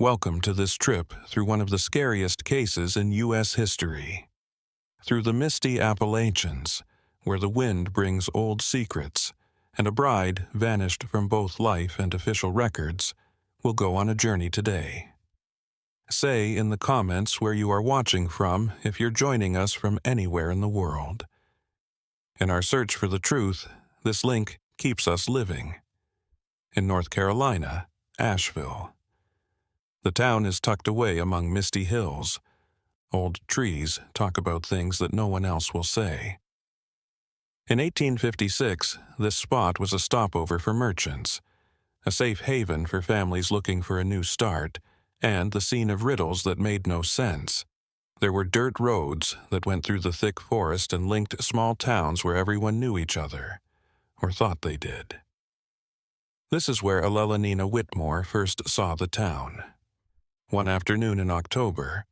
Welcome to this trip through one of the scariest cases in U.S. history. Through the misty Appalachians, where the wind brings old secrets, and a bride vanished from both life and official records, we'll go on a journey today. Say in the comments where you are watching from if you're joining us from anywhere in the world. In our search for the truth, this link keeps us living. In North Carolina, Asheville. The town is tucked away among misty hills. Old trees talk about things that no one else will say. In 1856, this spot was a stopover for merchants, a safe haven for families looking for a new start, and the scene of riddles that made no sense. There were dirt roads that went through the thick forest and linked small towns where everyone knew each other, or thought they did. This is where Nina Whitmore first saw the town. One afternoon in October,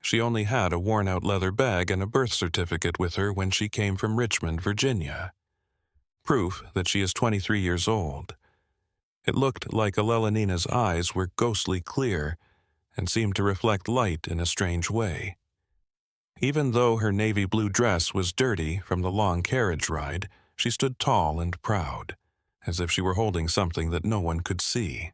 she only had a worn-out leather bag and a birth certificate with her when she came from Richmond, Virginia. Proof that she is 23 years old. It looked like Nina's eyes were ghostly clear and seemed to reflect light in a strange way. Even though her navy blue dress was dirty from the long carriage ride, she stood tall and proud, as if she were holding something that no one could see.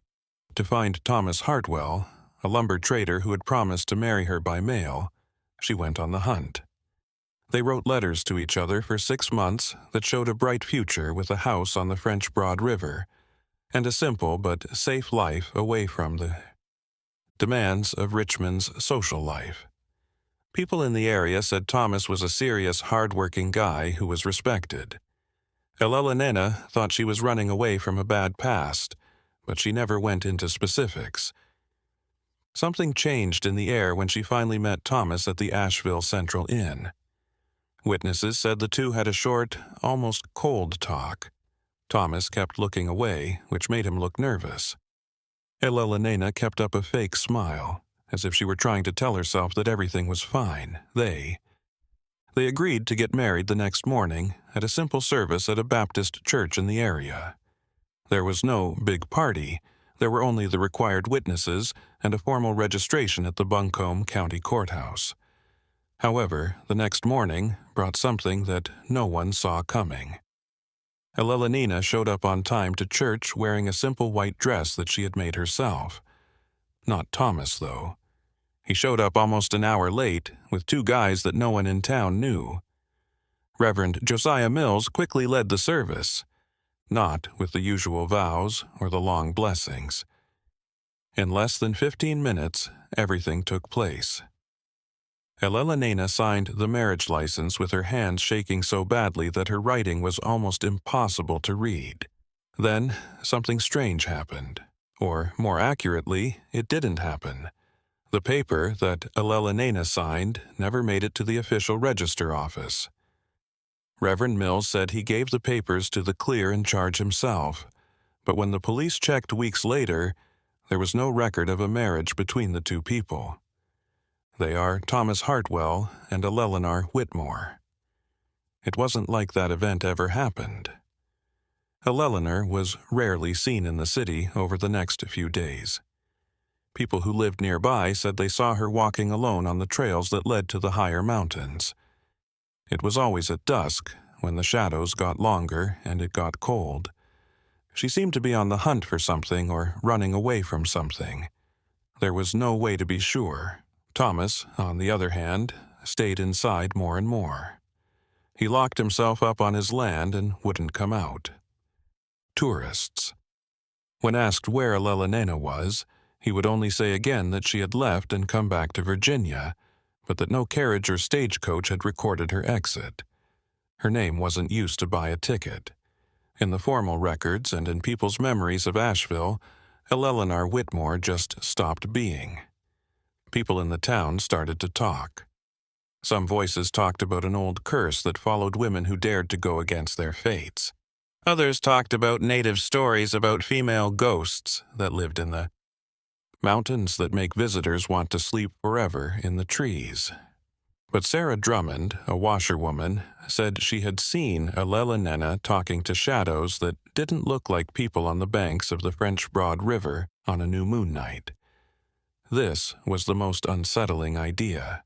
To find Thomas Hartwell, a lumber trader who had promised to marry her by mail, she went on the hunt. They wrote letters to each other for 6 months that showed a bright future with a house on the French Broad River, and a simple but safe life away from the demands of Richmond's social life. People in the area said Thomas was a serious, hard-working guy who was respected. Nina thought she was running away from a bad past, but she never went into specifics. Something changed in the air when she finally met Thomas at the Asheville Central Inn. Witnesses said the two had a short, almost cold talk. Thomas kept looking away, which made him look nervous. Nina kept up a fake smile, as if she were trying to tell herself that everything was fine. They agreed to get married the next morning at a simple service at a Baptist church in the area. There was no big party. There were only the required witnesses and a formal registration at the Buncombe County Courthouse. However, the next morning brought something that no one saw coming. Nina showed up on time to church wearing a simple white dress that she had made herself. Not Thomas, though. He showed up almost an hour late with 2 guys that no one in town knew. Reverend Josiah Mills quickly led the service, not with the usual vows or the long blessings. In less than 15 minutes, everything took place. Nina signed the marriage license with her hands shaking so badly that her writing was almost impossible to read. Then, something strange happened. Or, more accurately, it didn't happen. The paper that Nina signed never made it to the official register office. Reverend Mills said he gave the papers to the clear in charge himself, but when the police checked weeks later, there was no record of a marriage between the 2 people. They are Thomas Hartwell and Eleanor Whitmore. It wasn't like that event ever happened. Eleanor was rarely seen in the city over the next few days. People who lived nearby said they saw her walking alone on the trails that led to the higher mountains. It was always at dusk, when the shadows got longer and it got cold. She seemed to be on the hunt for something or running away from something. There was no way to be sure. Thomas, on the other hand, stayed inside more and more. He locked himself up on his land and wouldn't come out. Tourists. When asked where Nina was, he would only say again that she had left and come back to Virginia, but that no carriage or stagecoach had recorded her exit. Her name wasn't used to buy a ticket. In the formal records and in people's memories of Asheville, Eleanor Whitmore just stopped being. People in the town started to talk. Some voices talked about an old curse that followed women who dared to go against their fates. Others talked about native stories about female ghosts that lived in the mountains that make visitors want to sleep forever in the trees. But Sarah Drummond, a washerwoman, said she had seen Nina talking to shadows that didn't look like people on the banks of the French Broad River on a new moon night. This was the most unsettling idea.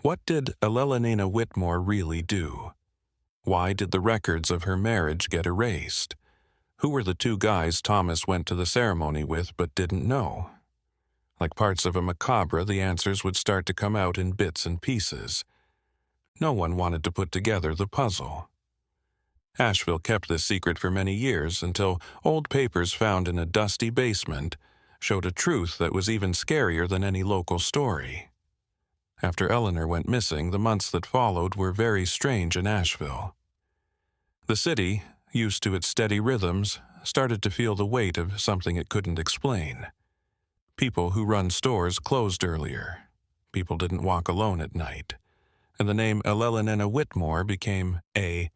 What did Elelena Whitmore really do? Why did the records of her marriage get erased? Who were the two guys Thomas went to the ceremony with but didn't know? Like parts of a macabre, the answers would start to come out in bits and pieces. No one wanted to put together the puzzle. Asheville kept this secret for many years until old papers found in a dusty basement showed a truth that was even scarier than any local story. After Eleanor went missing, the months that followed were very strange in Asheville. The city, used to its steady rhythms, started to feel the weight of something it couldn't explain. People who run stores closed earlier. People didn't walk alone at night. And the name Elelena Whitmore became It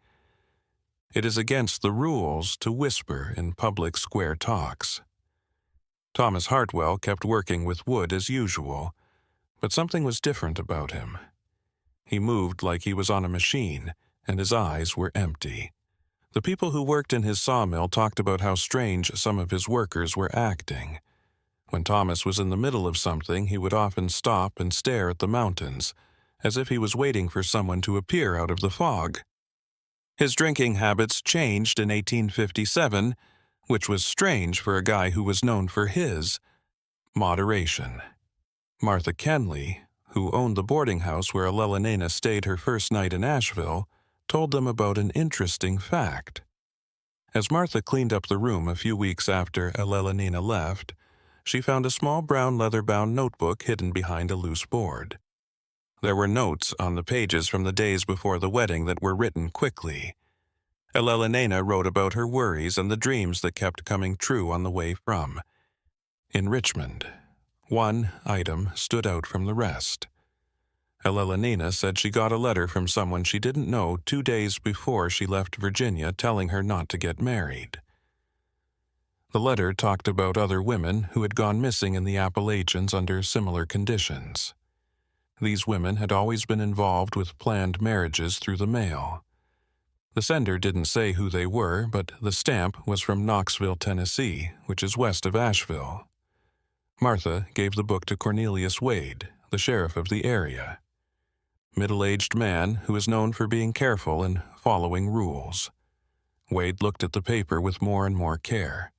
is against the rules to whisper in public square talks. Thomas Hartwell kept working with wood as usual, but something was different about him. He moved like he was on a machine, and his eyes were empty. The people who worked in his sawmill talked about how strange some of his workers were acting. When Thomas was in the middle of something, he would often stop and stare at the mountains, as if he was waiting for someone to appear out of the fog. His drinking habits changed in 1857, which was strange for a guy who was known for his moderation. Martha Kenley, who owned the boarding house where Elelena stayed her first night in Asheville, told them about an interesting fact. As Martha cleaned up the room a few weeks after Elelena left, she found a small brown leather-bound notebook hidden behind a loose board. There were notes on the pages from the days before the wedding that were written quickly. Elelena wrote about her worries and the dreams that kept coming true on the way from. In Richmond, one item stood out from the rest. Elelena said she got a letter from someone she didn't know 2 days before she left Virginia telling her not to get married. The letter talked about other women who had gone missing in the Appalachians under similar conditions. These women had always been involved with planned marriages through the mail. The sender didn't say who they were, but the stamp was from Knoxville, Tennessee, which is west of Asheville. Martha gave the book to Cornelius Wade, the sheriff of the area. Middle-aged man who is known for being careful and following rules. Wade looked at the paper with more and more care.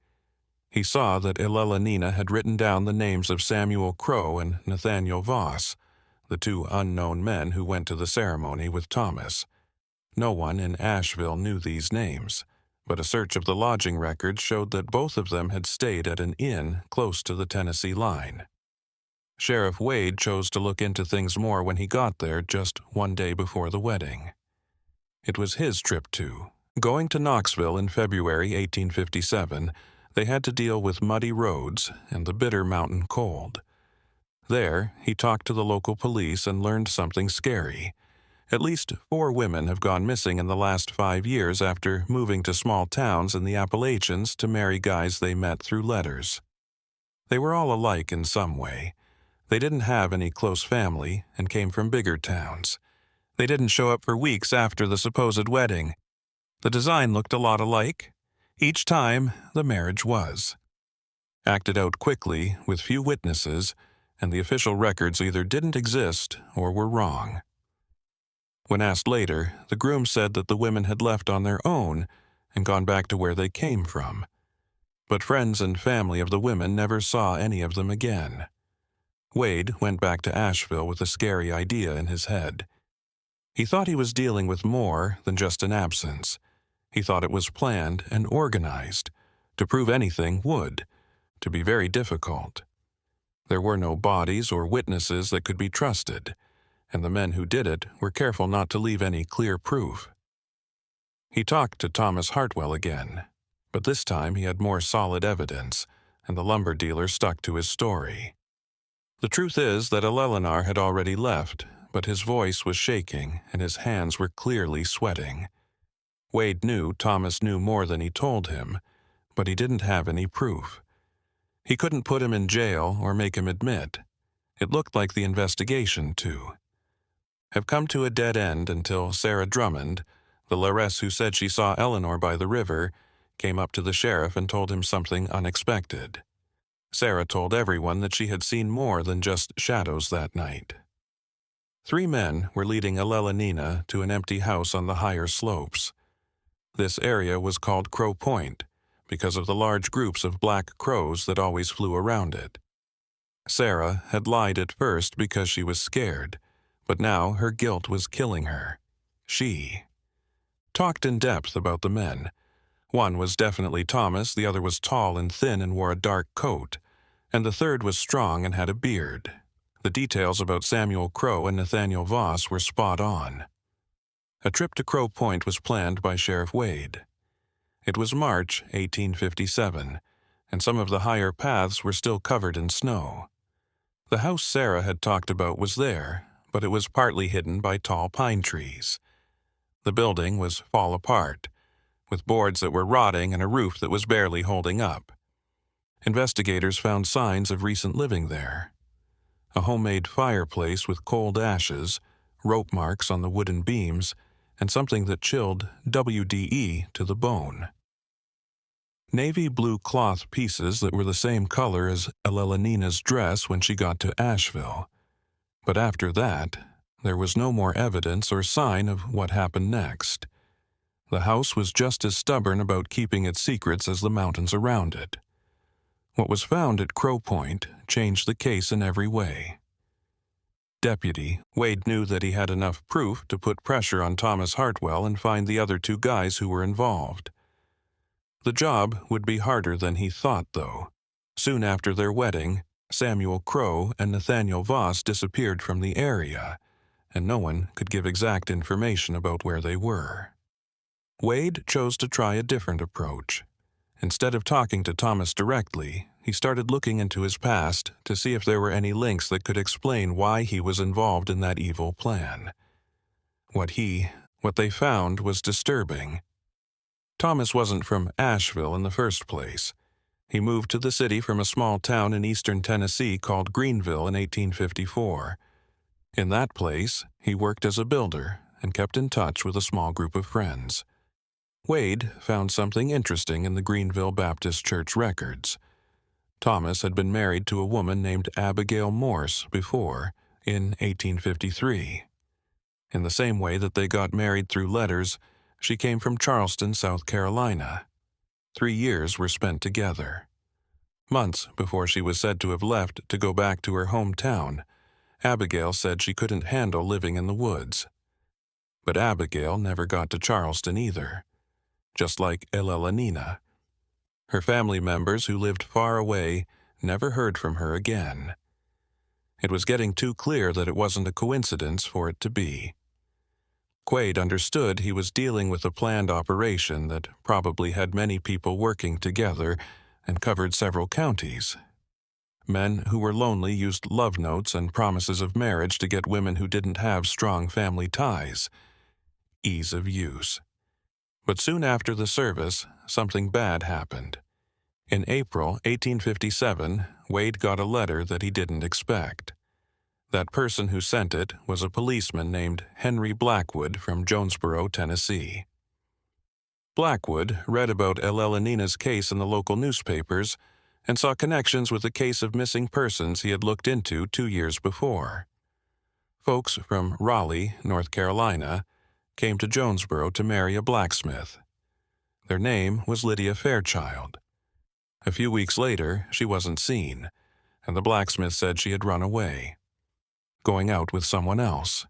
He saw that Elelena had written down the names of Samuel Crow and Nathaniel Voss, the two unknown men who went to the ceremony with Thomas. No one in Asheville knew these names, but a search of the lodging records showed that both of them had stayed at an inn close to the Tennessee line. Sheriff Wade chose to look into things more when he got there just 1 day before the wedding. It was his trip too. Going to Knoxville in February 1857, they had to deal with muddy roads and the bitter mountain cold. There, he talked to the local police and learned something scary. At least 4 women have gone missing in the last 5 years after moving to small towns in the Appalachians to marry guys they met through letters. They were all alike in some way. They didn't have any close family and came from bigger towns. They didn't show up for weeks after the supposed wedding. The design looked a lot alike. Each time, the marriage was. Acted out quickly, with few witnesses, and the official records either didn't exist or were wrong. When asked later, the groom said that the women had left on their own and gone back to where they came from. But friends and family of the women never saw any of them again. Wade went back to Asheville with a scary idea in his head. He thought he was dealing with more than just an absence. He thought it was planned and organized. To prove anything would, to be very difficult. There were no bodies or witnesses that could be trusted, and the men who did it were careful not to leave any clear proof. He talked to Thomas Hartwell again, but this time he had more solid evidence, and the lumber dealer stuck to his story. The truth is that Elelena had already left, but his voice was shaking and his hands were clearly sweating. Wade knew Thomas knew more than he told him, but he didn't have any proof. He couldn't put him in jail or make him admit. It looked like the investigation, too. Have come to a dead end until Sarah Drummond, the lairess who said she saw Eleanor by the river, came up to the sheriff and told him something unexpected. Sarah told everyone that she had seen more than just shadows that night. 3 men were leading Enslaved to an empty house on the higher slopes. This area was called Crow Point because of the large groups of black crows that always flew around it. Sarah had lied at first because she was scared, but now her guilt was killing her. She talked in depth about the men. One was definitely Thomas, the other was tall and thin and wore a dark coat, and the third was strong and had a beard. The details about Samuel Crow and Nathaniel Voss were spot on. A trip to Crow Point was planned by Sheriff Wade. It was March 1857, and some of the higher paths were still covered in snow. The house Sarah had talked about was there, but it was partly hidden by tall pine trees. The building was fall apart, with boards that were rotting and a roof that was barely holding up. Investigators found signs of recent living there. A homemade fireplace with cold ashes, rope marks on the wooden beams, and something that chilled WDE to the bone. Navy blue cloth pieces that were the same color as Enslaved's dress when she got to Asheville. But after that, there was no more evidence or sign of what happened next. The house was just as stubborn about keeping its secrets as the mountains around it. What was found at Crow Point changed the case in every way. Deputy Wade knew that he had enough proof to put pressure on Thomas Hartwell and find the other 2 guys who were involved. The job would be harder than he thought, though. Soon after their wedding, Samuel Crow and Nathaniel Voss disappeared from the area, and no one could give exact information about where they were. Wade chose to try a different approach. Instead of talking to Thomas directly, he started looking into his past to see if there were any links that could explain why he was involved in that evil plan. What they found was disturbing. Thomas wasn't from Asheville in the first place. He moved to the city from a small town in eastern Tennessee called Greenville in 1854. In that place, he worked as a builder and kept in touch with a small group of friends. Wade found something interesting in the Greenville Baptist Church records. Thomas had been married to a woman named Abigail Morse before, in 1853. In the same way that they got married through letters, she came from Charleston, South Carolina. 3 years were spent together. Months before she was said to have left to go back to her hometown, Abigail said she couldn't handle living in the woods. But Abigail never got to Charleston either, just like Enslaved. Her family members who lived far away never heard from her again. It was getting too clear that it wasn't a coincidence for it to be. Quaid understood he was dealing with a planned operation that probably had many people working together and covered several counties. Men who were lonely used love notes and promises of marriage to get women who didn't have strong family ties. Ease of use. But soon after the service, something bad happened. In April 1857, Wade got a letter that he didn't expect. That person who sent it was a policeman named Henry Blackwood from Jonesboro, Tennessee. Blackwood read about Enslaved's case in the local newspapers and saw connections with a case of missing persons he had looked into 2 years before. Folks from Raleigh, North Carolina, came to Jonesboro to marry a blacksmith. Their name was Lydia Fairchild. A few weeks later, she wasn't seen, and the blacksmith said she had run away, going out with someone else.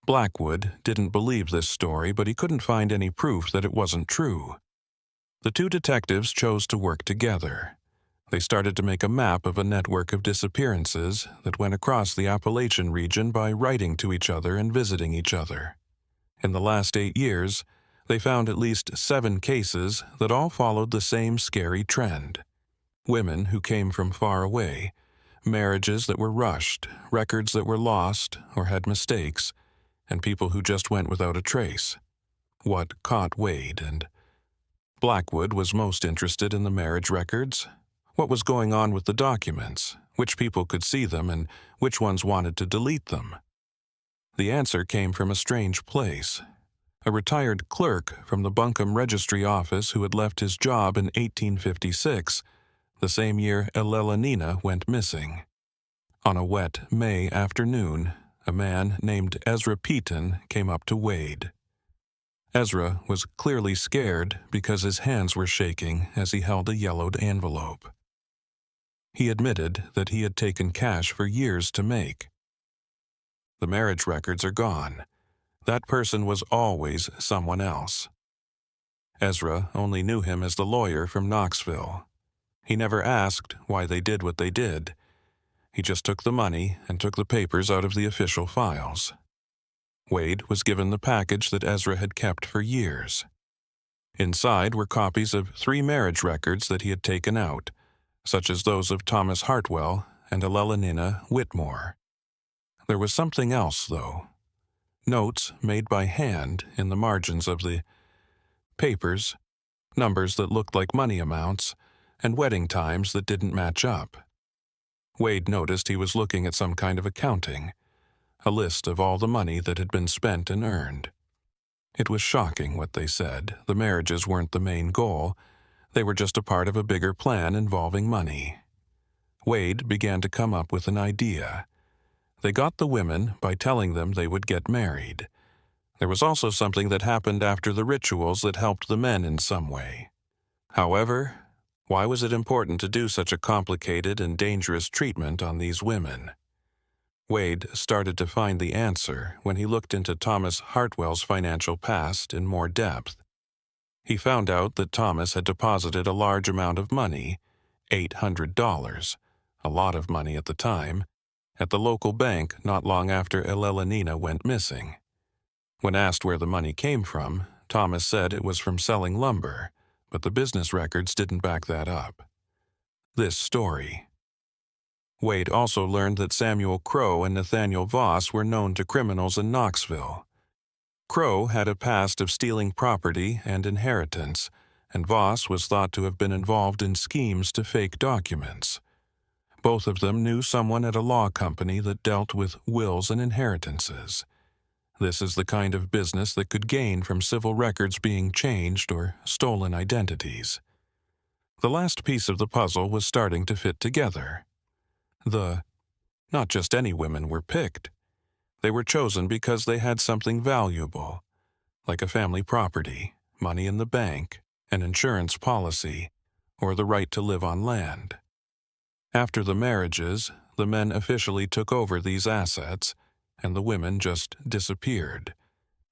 Blackwood didn't believe this story, but he couldn't find any proof that it wasn't true. The 2 detectives chose to work together. They started to make a map of a network of disappearances that went across the Appalachian region by writing to each other and visiting each other. In the last 8 years, they found at least 7 cases that all followed the same scary trend. Women who came from far away, marriages that were rushed, records that were lost or had mistakes, and people who just went without a trace. What caught Wade and Blackwood was most interested in the marriage records. What was going on with the documents, which people could see them, and which ones wanted to delete them? The answer came from a strange place. A retired clerk from the Buncombe Registry Office who had left his job in 1856, the same year Ellelanina went missing. On a wet May afternoon, a man named Ezra Peaton came up to Wade. Ezra was clearly scared because his hands were shaking as he held a yellowed envelope. He admitted that he had taken cash for years to make. "The marriage records are gone. That person was always someone else." Ezra only knew him as the lawyer from Knoxville. He never asked why they did what they did. He just took the money and took the papers out of the official files. Wade was given the package that Ezra had kept for years. Inside were copies of 3 marriage records that he had taken out, such as those of Thomas Hartwell and Ellelanina Whitmore. There was something else, though. Notes made by hand in the margins of the papers, numbers that looked like money amounts, and wedding times that didn't match up. Wade noticed he was looking at some kind of accounting, a list of all the money that had been spent and earned. It was shocking what they said. The marriages weren't the main goal. They were just a part of a bigger plan involving money. Wade began to come up with an idea. They got the women by telling them they would get married. There was also something that happened after the rituals that helped the men in some way. However, why was it important to do such a complicated and dangerous treatment on these women? Wade started to find the answer when he looked into Thomas Hartwell's financial past in more depth. He found out that Thomas had deposited a large amount of money, $800, a lot of money at the time, at the local bank not long after Ellelanina went missing. When asked where the money came from, Thomas said it was from selling lumber, but the business records didn't back that up. This story. Wade also learned that Samuel Crow and Nathaniel Voss were known to criminals in Knoxville. Crow had a past of stealing property and inheritance, and Voss was thought to have been involved in schemes to fake documents. Both of them knew someone at a law company that dealt with wills and inheritances. This is the kind of business that could gain from civil records being changed or stolen identities. The last piece of the puzzle was starting to fit together. Not just any women were picked. They were chosen because they had something valuable, like a family property, money in the bank, an insurance policy, or the right to live on land. After the marriages, the men officially took over these assets, and the women just disappeared,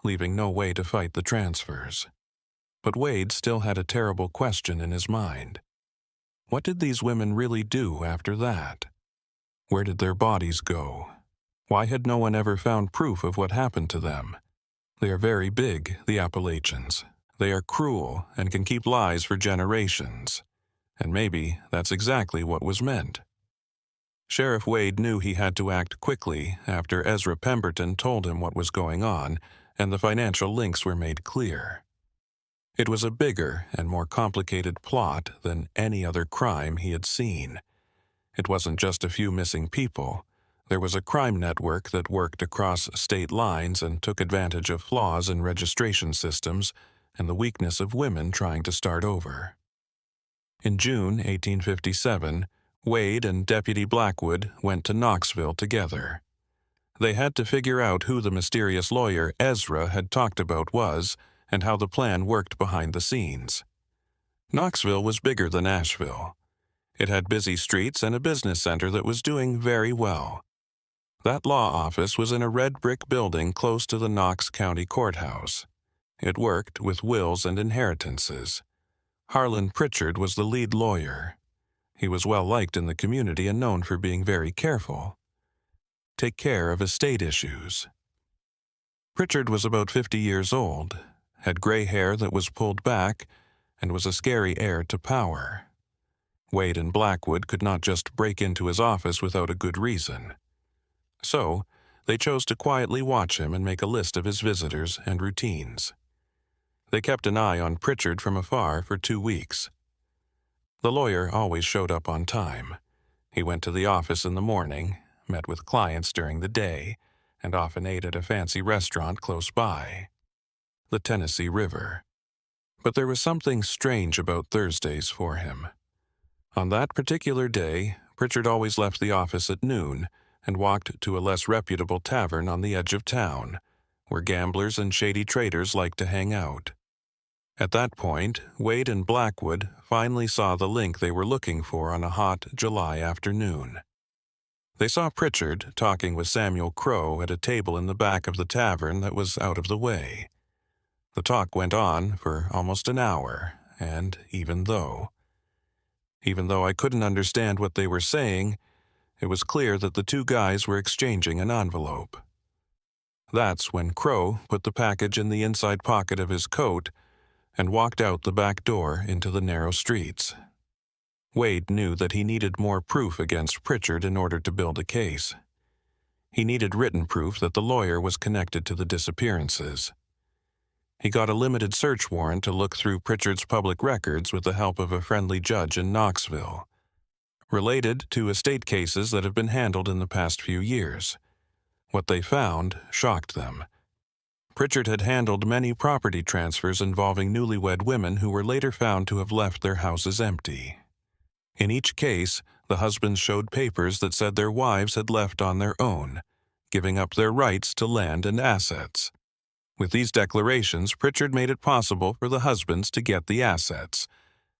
leaving no way to fight the transfers. But Wade still had a terrible question in his mind. What did these women really do after that? Where did their bodies go? Why had no one ever found proof of what happened to them? They are very big, the Appalachians. They are cruel and can keep lies for generations. And maybe that's exactly what was meant. Sheriff Wade knew he had to act quickly after Ezra Pemberton told him what was going on, and the financial links were made clear. It was a bigger and more complicated plot than any other crime he had seen. It wasn't just a few missing people. There was a crime network that worked across state lines and took advantage of flaws in registration systems and the weakness of women trying to start over. In June 1857, Wade and Deputy Blackwood went to Knoxville together. They had to figure out who the mysterious lawyer Ezra had talked about was and how the plan worked behind the scenes. Knoxville was bigger than Asheville. It had busy streets and a business center that was doing very well. That law office was in a red brick building close to the Knox County Courthouse. It worked with wills and inheritances. Harlan Pritchard was the lead lawyer. He was well liked in the community and known for being very careful. Take care of estate issues. Pritchard was about 50 years old, had gray hair that was pulled back, and was a scary heir to power. Wade and Blackwood could not just break into his office without a good reason. So, they chose to quietly watch him and make a list of his visitors and routines. They kept an eye on Pritchard from afar for 2 weeks. The lawyer always showed up on time. He went to the office in the morning, met with clients during the day, and often ate at a fancy restaurant close by, the Tennessee River. But there was something strange about Thursdays for him. On that particular day, Pritchard always left the office at noon and walked to a less reputable tavern on the edge of town, where gamblers and shady traders liked to hang out. At that point, Wade and Blackwood finally saw the link they were looking for on a hot July afternoon. They saw Pritchard talking with Samuel Crow at a table in the back of the tavern that was out of the way. The talk went on for almost an hour, and even though I couldn't understand what they were saying, it was clear that the two guys were exchanging an envelope. That's when Crow put the package in the inside pocket of his coat and walked out the back door into the narrow streets. Wade knew that he needed more proof against Pritchard in order to build a case. He needed written proof that the lawyer was connected to the disappearances. He got a limited search warrant to look through Pritchard's public records with the help of a friendly judge in Knoxville, related to estate cases that have been handled in the past few years. What they found shocked them. Pritchard had handled many property transfers involving newlywed women who were later found to have left their houses empty. In each case, the husbands showed papers that said their wives had left on their own, giving up their rights to land and assets. With these declarations, Pritchard made it possible for the husbands to get the assets,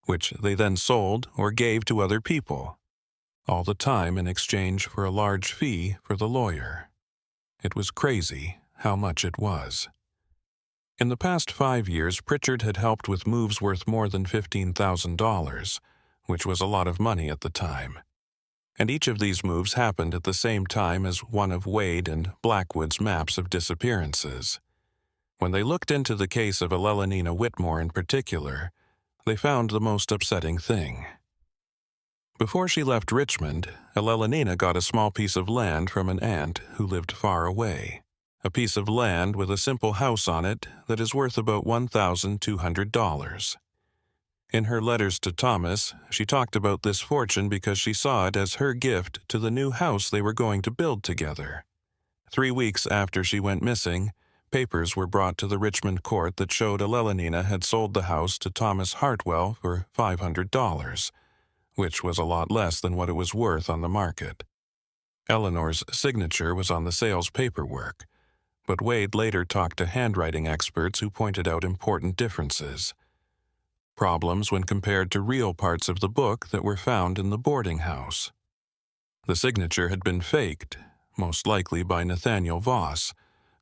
which they then sold or gave to other people, all the time in exchange for a large fee for the lawyer. It was crazy how much it was. In the past 5 years, Pritchard had helped with moves worth more than $15,000, which was a lot of money at the time. And each of these moves happened at the same time as one of Wade and Blackwood's maps of disappearances. When they looked into the case of Elelanina Whitmore in particular, they found the most upsetting thing. Before she left Richmond, Elelanina got a small piece of land from an aunt who lived far away. A piece of land with a simple house on it that is worth about $1,200. In her letters to Thomas, she talked about this fortune because she saw it as her gift to the new house they were going to build together. 3 weeks after she went missing, papers were brought to the Richmond court that showed Elelanina had sold the house to Thomas Hartwell for $500, which was a lot less than what it was worth on the market. Eleanor's signature was on the sales paperwork, but Wade later talked to handwriting experts who pointed out important differences. Problems when compared to real parts of the book that were found in the boarding house. The signature had been faked, most likely by Nathaniel Voss,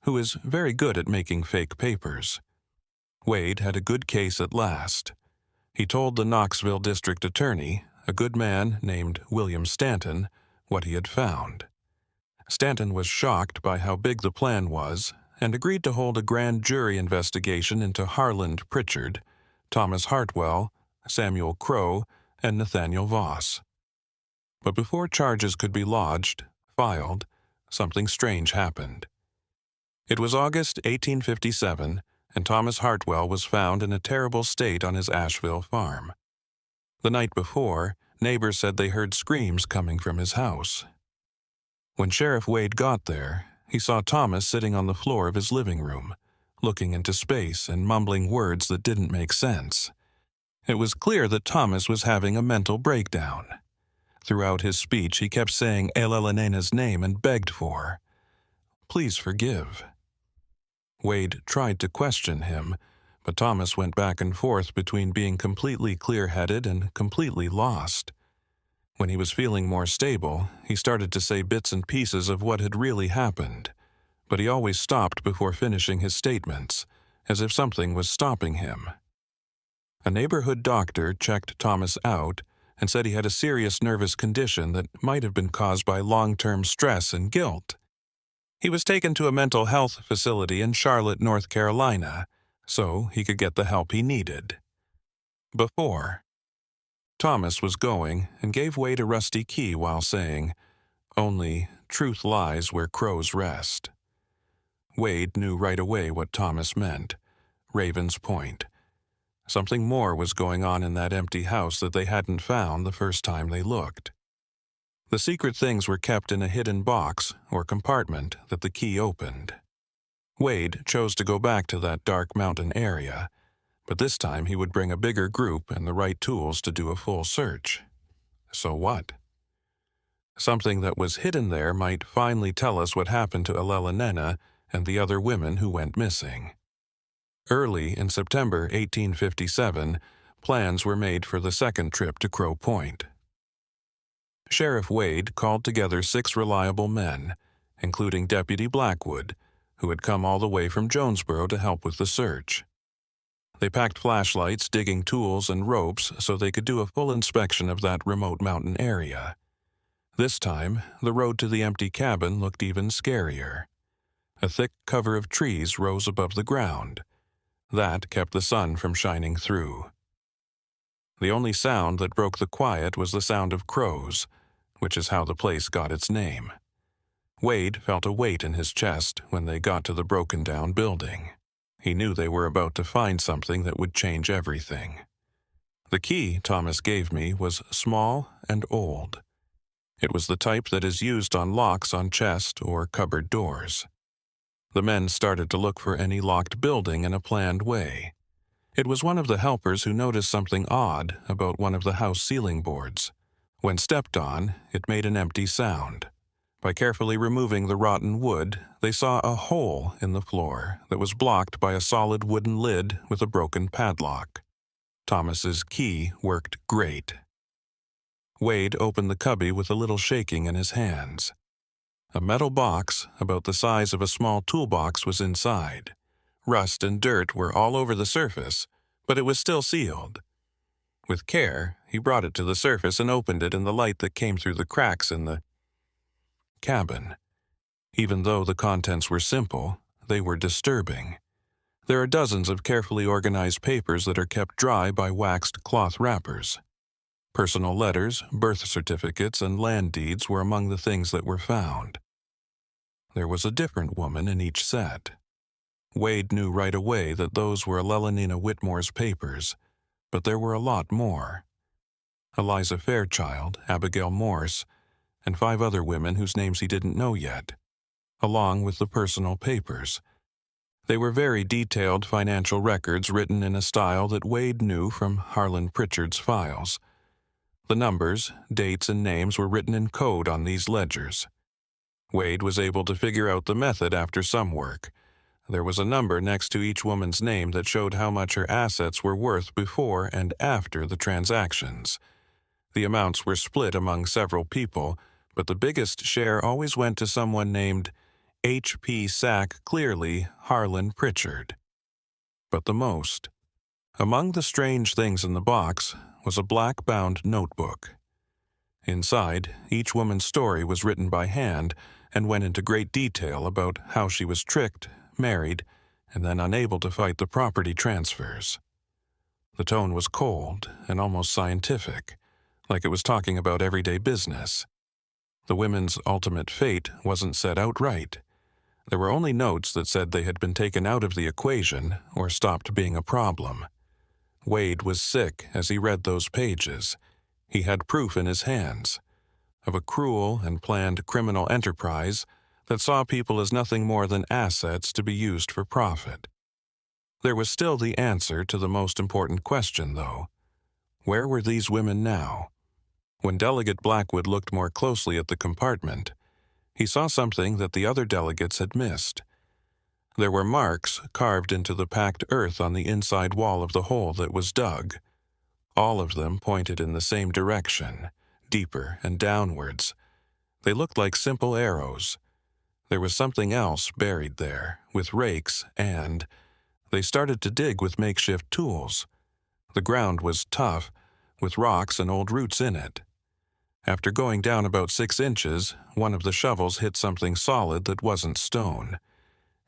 who is very good at making fake papers. Wade had a good case at last. He told the Knoxville district attorney, a good man named William Stanton, what he had found. Stanton was shocked by how big the plan was and agreed to hold a grand jury investigation into Harland Pritchard, Thomas Hartwell, Samuel Crow, and Nathaniel Voss. But before charges could be filed, something strange happened. It was August 1857, and Thomas Hartwell was found in a terrible state on his Asheville farm. The night before, neighbors said they heard screams coming from his house. When Sheriff Wade got there, he saw Thomas sitting on the floor of his living room, looking into space and mumbling words that didn't make sense. It was clear that Thomas was having a mental breakdown. Throughout his speech, he kept saying Elelanina's name and begged for, "Please forgive." Wade tried to question him, but Thomas went back and forth between being completely clear-headed and completely lost. When he was feeling more stable, he started to say bits and pieces of what had really happened, but he always stopped before finishing his statements, as if something was stopping him. A neighborhood doctor checked Thomas out and said he had a serious nervous condition that might have been caused by long-term stress and guilt. He was taken to a mental health facility in Charlotte, North Carolina, so he could get the help he needed. Thomas was going and gave Wade a rusty key while saying, "Only truth lies where crows rest." Wade knew right away what Thomas meant. Raven's Point. Something more was going on in that empty house that they hadn't found the first time they looked. The secret things were kept in a hidden box or compartment that the key opened. Wade chose to go back to that dark mountain area, but this time he would bring a bigger group and the right tools to do a full search. So what? Something that was hidden there might finally tell us what happened to Elelonena and the other women who went missing. Early in September 1857, plans were made for the second trip to Crow Point. Sheriff Wade called together 6 reliable men, including Deputy Blackwood, who had come all the way from Jonesboro to help with the search. They packed flashlights, digging tools, and ropes so they could do a full inspection of that remote mountain area. This time, the road to the empty cabin looked even scarier. A thick cover of trees rose above the ground. That kept the sun from shining through. The only sound that broke the quiet was the sound of crows, which is how the place got its name. Wade felt a weight in his chest when they got to the broken-down building. He knew they were about to find something that would change everything. The key Thomas gave me was small and old. It was the type that is used on locks on chest or cupboard doors. The men started to look for any locked building in a planned way. It was one of the helpers who noticed something odd about one of the house ceiling boards. When stepped on, it made an empty sound. By carefully removing the rotten wood, they saw a hole in the floor that was blocked by a solid wooden lid with a broken padlock. Thomas's key worked great. Wade opened the cubby with a little shaking in his hands. A metal box, about the size of a small toolbox, was inside. Rust and dirt were all over the surface, but it was still sealed. With care, he brought it to the surface and opened it in the light that came through the cracks in the cabin. Even though the contents were simple, they were disturbing. There are dozens of carefully organized papers that are kept dry by waxed cloth wrappers. Personal letters, birth certificates, and land deeds were among the things that were found. There was a different woman in each set. Wade knew right away that those were Elelonena Whitmore's papers, but there were a lot more. Eliza Fairchild, Abigail Morse, and 5 other women whose names he didn't know yet, along with the personal papers. They were very detailed financial records written in a style that Wade knew from Harlan Pritchard's files. The numbers, dates, and names were written in code on these ledgers. Wade was able to figure out the method after some work. There was a number next to each woman's name that showed how much her assets were worth before and after the transactions. The amounts were split among several people, but the biggest share always went to someone named H.P. Sack, clearly Harlan Pritchard. But the most. Among the strange things in the box was a black-bound notebook. Inside, each woman's story was written by hand and went into great detail about how she was tricked, married, and then unable to fight the property transfers. The tone was cold and almost scientific, like it was talking about everyday business. The women's ultimate fate wasn't said outright. There were only notes that said they had been taken out of the equation or stopped being a problem. Wade was sick as he read those pages. He had proof in his hands of a cruel and planned criminal enterprise that saw people as nothing more than assets to be used for profit. There was still the answer to the most important question, though. Where were these women now? When Delegate Blackwood looked more closely at the compartment, he saw something that the other delegates had missed. There were marks carved into the packed earth on the inside wall of the hole that was dug. All of them pointed in the same direction, deeper and downwards. They looked like simple arrows. There was something else buried there, with rakes, and they started to dig with makeshift tools. The ground was tough, with rocks and old roots in it. After going down about 6 inches, one of the shovels hit something solid that wasn't stone.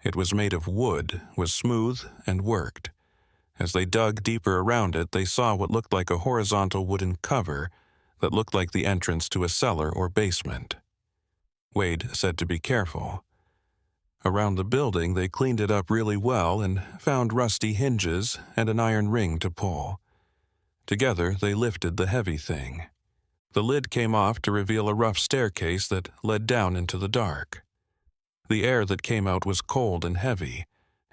It was made of wood, was smooth, and worked. As they dug deeper around it, they saw what looked like a horizontal wooden cover that looked like the entrance to a cellar or basement. Wade said to be careful. Around the building, they cleaned it up really well and found rusty hinges and an iron ring to pull. Together, they lifted the heavy thing. The lid came off to reveal a rough staircase that led down into the dark. The air that came out was cold and heavy,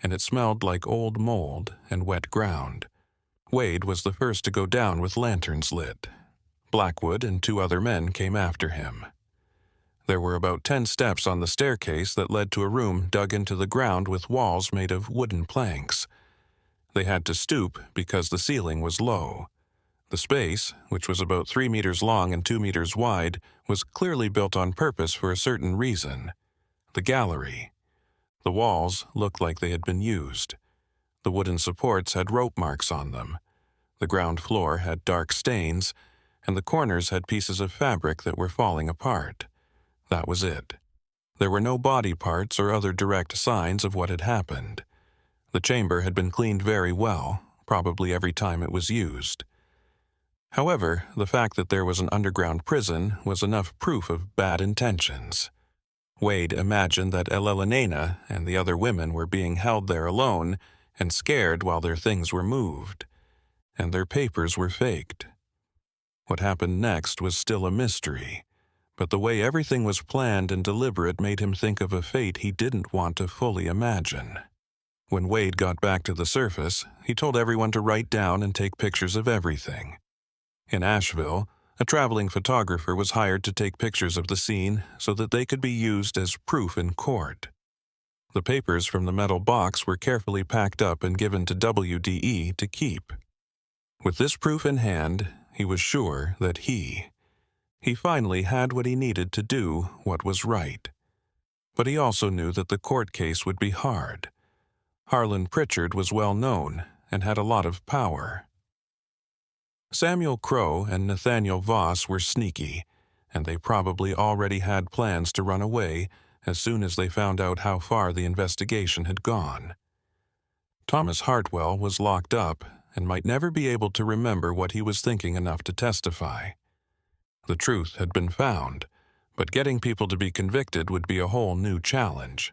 and it smelled like old mold and wet ground. Wade was the first to go down with lanterns lit. Blackwood and 2 other men came after him. There were about 10 steps on the staircase that led to a room dug into the ground with walls made of wooden planks. They had to stoop because the ceiling was low. The space, which was about 3 meters long and 2 meters wide, was clearly built on purpose for a certain reason: the gallery. The walls looked like they had been used. The wooden supports had rope marks on them. The ground floor had dark stains, and the corners had pieces of fabric that were falling apart. That was it. There were no body parts or other direct signs of what had happened. The chamber had been cleaned very well, probably every time it was used. However, the fact that there was an underground prison was enough proof of bad intentions. Wade imagined that Elelena and the other women were being held there alone and scared while their things were moved, and their papers were faked. What happened next was still a mystery, but the way everything was planned and deliberate made him think of a fate he didn't want to fully imagine. When Wade got back to the surface, he told everyone to write down and take pictures of everything. In Asheville, a traveling photographer was hired to take pictures of the scene so that they could be used as proof in court. The papers from the metal box were carefully packed up and given to WDE to keep. With this proof in hand, he was sure that he finally had what he needed to do what was right. But he also knew that the court case would be hard. Harlan Pritchard was well known and had a lot of power. Samuel Crow and Nathaniel Voss were sneaky, and they probably already had plans to run away as soon as they found out how far the investigation had gone. Thomas Hartwell was locked up and might never be able to remember what he was thinking enough to testify. The truth had been found, but getting people to be convicted would be a whole new challenge.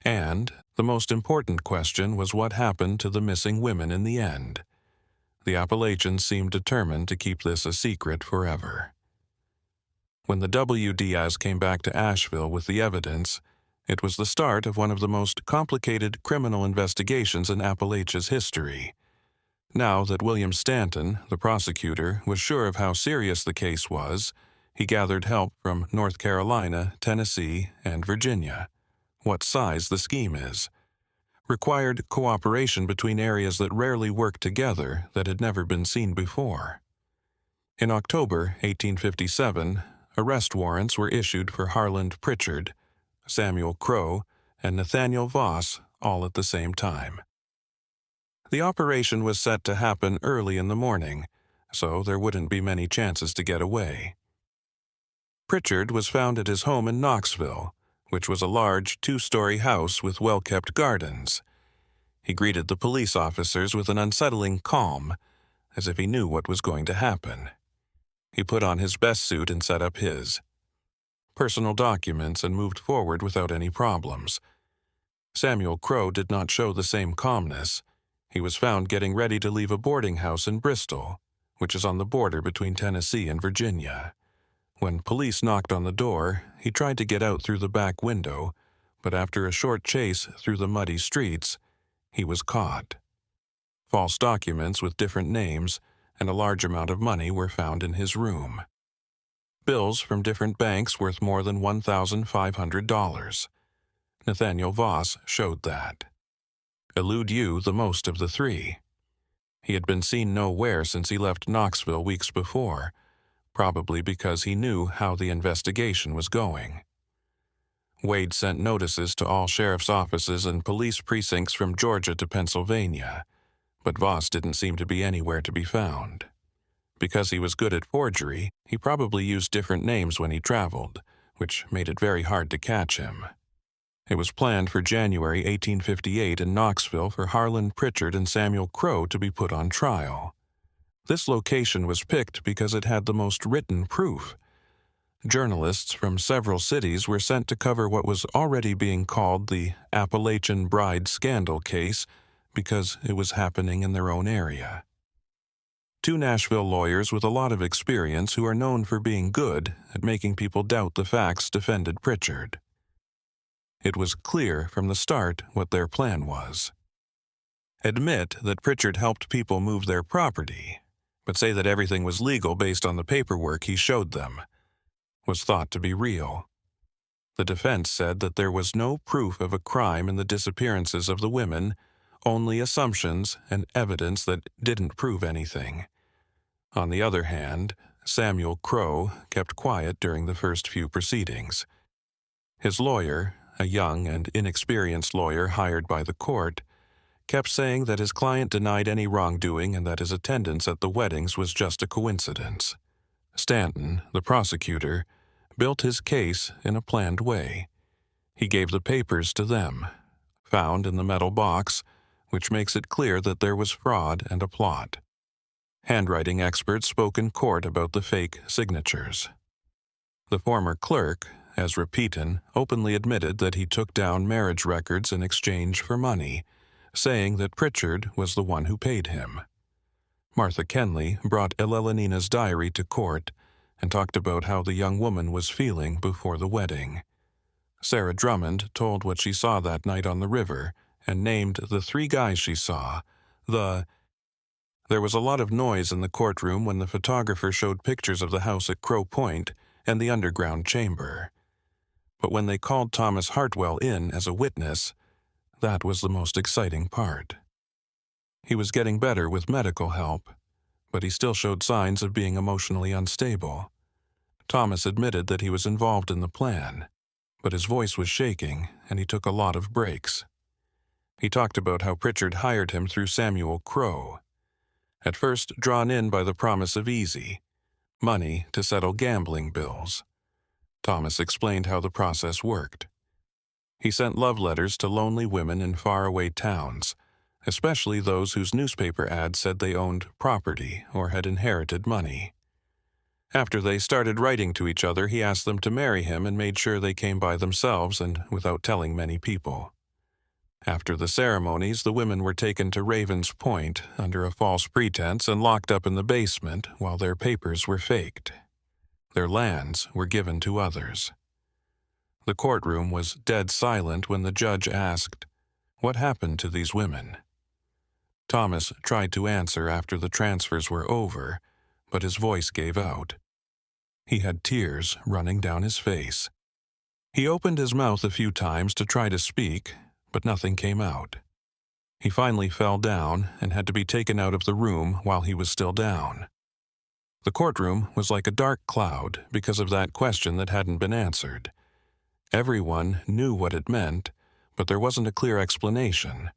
And the most important question was what happened to the missing women in the end. The Appalachians seemed determined to keep this a secret forever. When the WDS came back to Asheville with the evidence, it was the start of one of the most complicated criminal investigations in Appalachia's history. Now that William Stanton, the prosecutor, was sure of how serious the case was, he gathered help from North Carolina, Tennessee, and Virginia. What size the scheme is. Required cooperation between areas that rarely worked together that had never been seen before. In October 1857, arrest warrants were issued for Harlan Pritchard, Samuel Crow, and Nathaniel Voss all at the same time. The operation was set to happen early in the morning, so there wouldn't be many chances to get away. Pritchard was found at his home in Knoxville, which was a large 2-story house with well-kept gardens. He greeted the police officers with an unsettling calm, as if he knew what was going to happen. He put on his best suit and set up his personal documents and moved forward without any problems. Samuel Crow did not show the same calmness. He was found getting ready to leave a boarding house in Bristol, which is on the border between Tennessee and Virginia. When police knocked on the door, he tried to get out through the back window, but after a short chase through the muddy streets, he was caught. False documents with different names and a large amount of money were found in his room. Bills from different banks worth more than $1,500. Nathaniel Voss showed that. Elude you the most of the three. He had been seen nowhere since he left Knoxville weeks before, probably because he knew how the investigation was going. Wade sent notices to all sheriff's offices and police precincts from Georgia to Pennsylvania, but Voss didn't seem to be anywhere to be found. Because he was good at forgery, he probably used different names when he traveled, which made it very hard to catch him. It was planned for January 1858 in Knoxville for Harlan Pritchard and Samuel Crow to be put on trial. This location was picked because it had the most written proof. Journalists from several cities were sent to cover what was already being called the Appalachian bride scandal case because it was happening in their own area. 2 Nashville lawyers with a lot of experience who are known for being good at making people doubt the facts defended Pritchard. It was clear from the start what their plan was. Admit that Pritchard helped people move their property. but say that everything was legal based on the paperwork he showed them, was thought to be real. The defense said that there was no proof of a crime in the disappearances of the women, only assumptions and evidence that didn't prove anything. On the other hand, Samuel Crow kept quiet during the first few proceedings. His lawyer, a young and inexperienced lawyer hired by the court, kept saying that his client denied any wrongdoing and that his attendance at the weddings was just a coincidence. Stanton, the prosecutor, built his case in a planned way. He gave the papers to them, found in the metal box, which makes it clear that there was fraud and a plot. Handwriting experts spoke in court about the fake signatures. The former clerk, Ezra Peaton, openly admitted that he took down marriage records in exchange for money, saying that Pritchard was the one who paid him. Martha Kenley brought Elelenina's diary to court and talked about how the young woman was feeling before the wedding. Sarah Drummond told what she saw that night on the river and named the 3 guys she saw. There was a lot of noise in the courtroom when the photographer showed pictures of the house at Crow Point and the underground chamber. But when they called Thomas Hartwell in as a witness, that was the most exciting part. He was getting better with medical help, but he still showed signs of being emotionally unstable. Thomas admitted that he was involved in the plan, but his voice was shaking and he took a lot of breaks. He talked about how Pritchard hired him through Samuel Crow, at first drawn in by the promise of easy money to settle gambling bills. Thomas explained how the process worked. He sent love letters to lonely women in faraway towns, especially those whose newspaper ads said they owned property or had inherited money. After they started writing to each other, he asked them to marry him and made sure they came by themselves and without telling many people. After the ceremonies, the women were taken to Ravens Point under a false pretense and locked up in the basement while their papers were faked. Their lands were given to others. The courtroom was dead silent when the judge asked, "What happened to these women?" Thomas tried to answer after the transfers were over, but his voice gave out. He had tears running down his face. He opened his mouth a few times to try to speak, but nothing came out. He finally fell down and had to be taken out of the room while he was still down. The courtroom was like a dark cloud because of that question that hadn't been answered. Everyone knew what it meant, but there wasn't a clear explanation.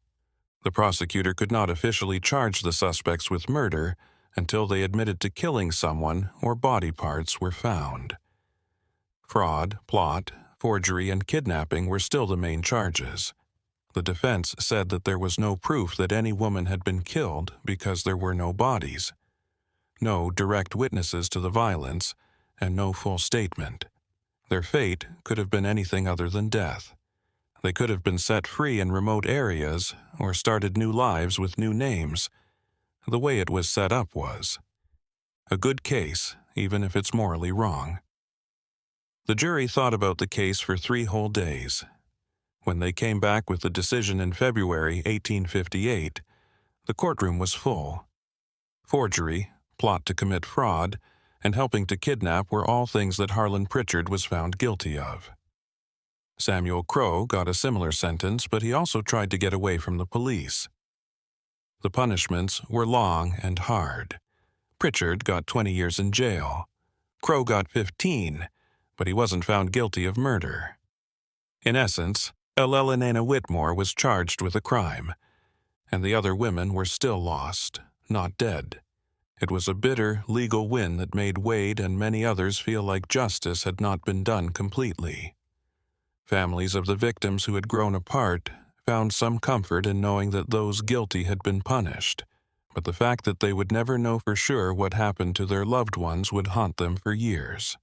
The prosecutor could not officially charge the suspects with murder until they admitted to killing someone or body parts were found. Fraud, plot, forgery, and kidnapping were still the main charges. The defense said that there was no proof that any woman had been killed because there were no bodies, no direct witnesses to the violence, and no full statement. Their fate could have been anything other than death. They could have been set free in remote areas or started new lives with new names. The way it was set up was a good case, even if it's morally wrong. The jury thought about the case for 3 whole days. When they came back with the decision in February 1858, the courtroom was full. Forgery, plot to commit fraud, and helping to kidnap were all things that Harlan Pritchard was found guilty of. Samuel Crow got a similar sentence, but he also tried to get away from the police. The punishments were long and hard. Pritchard got 20 years in jail. Crow got 15, but he wasn't found guilty of murder. In essence, Elelenina Whitmore was charged with a crime, and the other women were still lost, not dead. It was a bitter legal win that made Wade and many others feel like justice had not been done completely. Families of the victims who had grown apart found some comfort in knowing that those guilty had been punished, but the fact that they would never know for sure what happened to their loved ones would haunt them for years.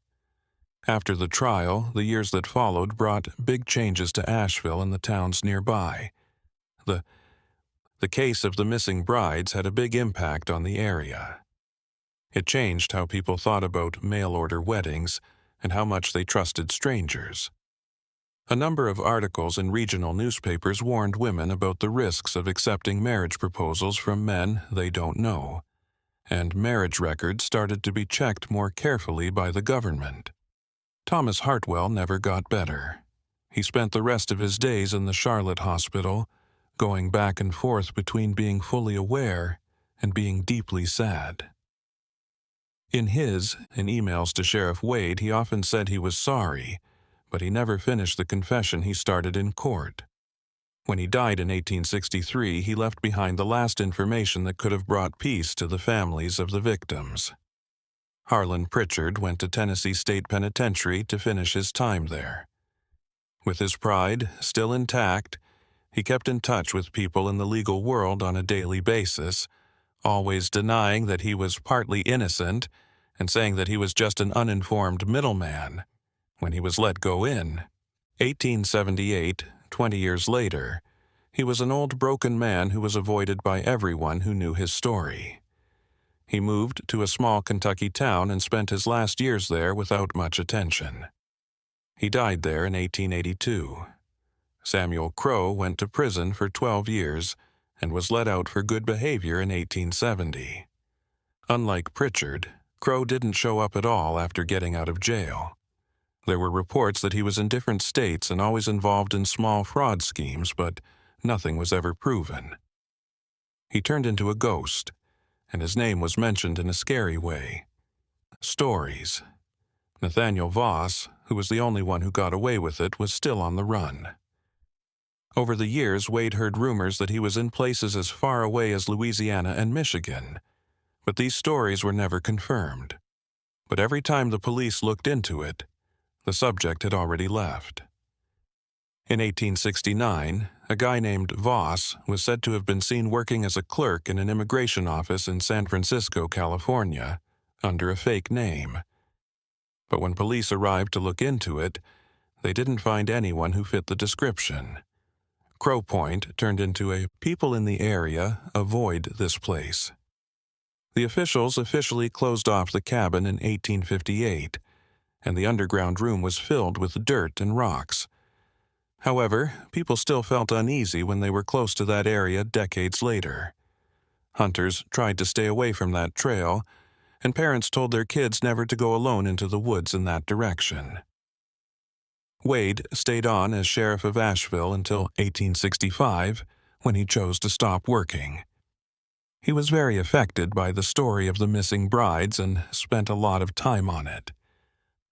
After the trial, the years that followed brought big changes to Asheville and the towns nearby. The case of the missing brides had a big impact on the area. It changed how people thought about mail-order weddings and how much they trusted strangers. A number of articles in regional newspapers warned women about the risks of accepting marriage proposals from men they don't know, and marriage records started to be checked more carefully by the government. Thomas Hartwell never got better. He spent the rest of his days in the Charlotte hospital, going back and forth between being fully aware and being deeply sad. In emails to Sheriff Wade, he often said he was sorry, but he never finished the confession he started in court. When he died in 1863, he left behind the last information that could have brought peace to the families of the victims. Harlan Pritchard went to Tennessee State Penitentiary to finish his time there. With his pride still intact, he kept in touch with people in the legal world on a daily basis, always denying that he was partly innocent and saying that he was just an uninformed middleman. When he was let go in 1878, 20 years later, he was an old broken man who was avoided by everyone who knew his story. He moved to a small Kentucky town and spent his last years there without much attention. He died there in 1882. Samuel Crow went to prison for 12 years and was let out for good behavior in 1870. Unlike Pritchard, Crow didn't show up at all after getting out of jail. There were reports that he was in different states and always involved in small fraud schemes, but nothing was ever proven. He turned into a ghost, and his name was mentioned in a scary way. Stories. Nathaniel Voss, who was the only one who got away with it, was still on the run. Over the years, Wade heard rumors that he was in places as far away as Louisiana and Michigan, but these stories were never confirmed. But every time the police looked into it, the subject had already left. In 1869, a guy named Voss was said to have been seen working as a clerk in an immigration office in San Francisco, California, under a fake name. But when police arrived to look into it, they didn't find anyone who fit the description. Crow Point turned into a "people in the area avoid this place." The officials officially closed off the cabin in 1858, and the underground room was filled with dirt and rocks. However, people still felt uneasy when they were close to that area decades later. Hunters tried to stay away from that trail, and parents told their kids never to go alone into the woods in that direction. Wade stayed on as sheriff of Asheville until 1865, when he chose to stop working. He was very affected by the story of the missing brides and spent a lot of time on it.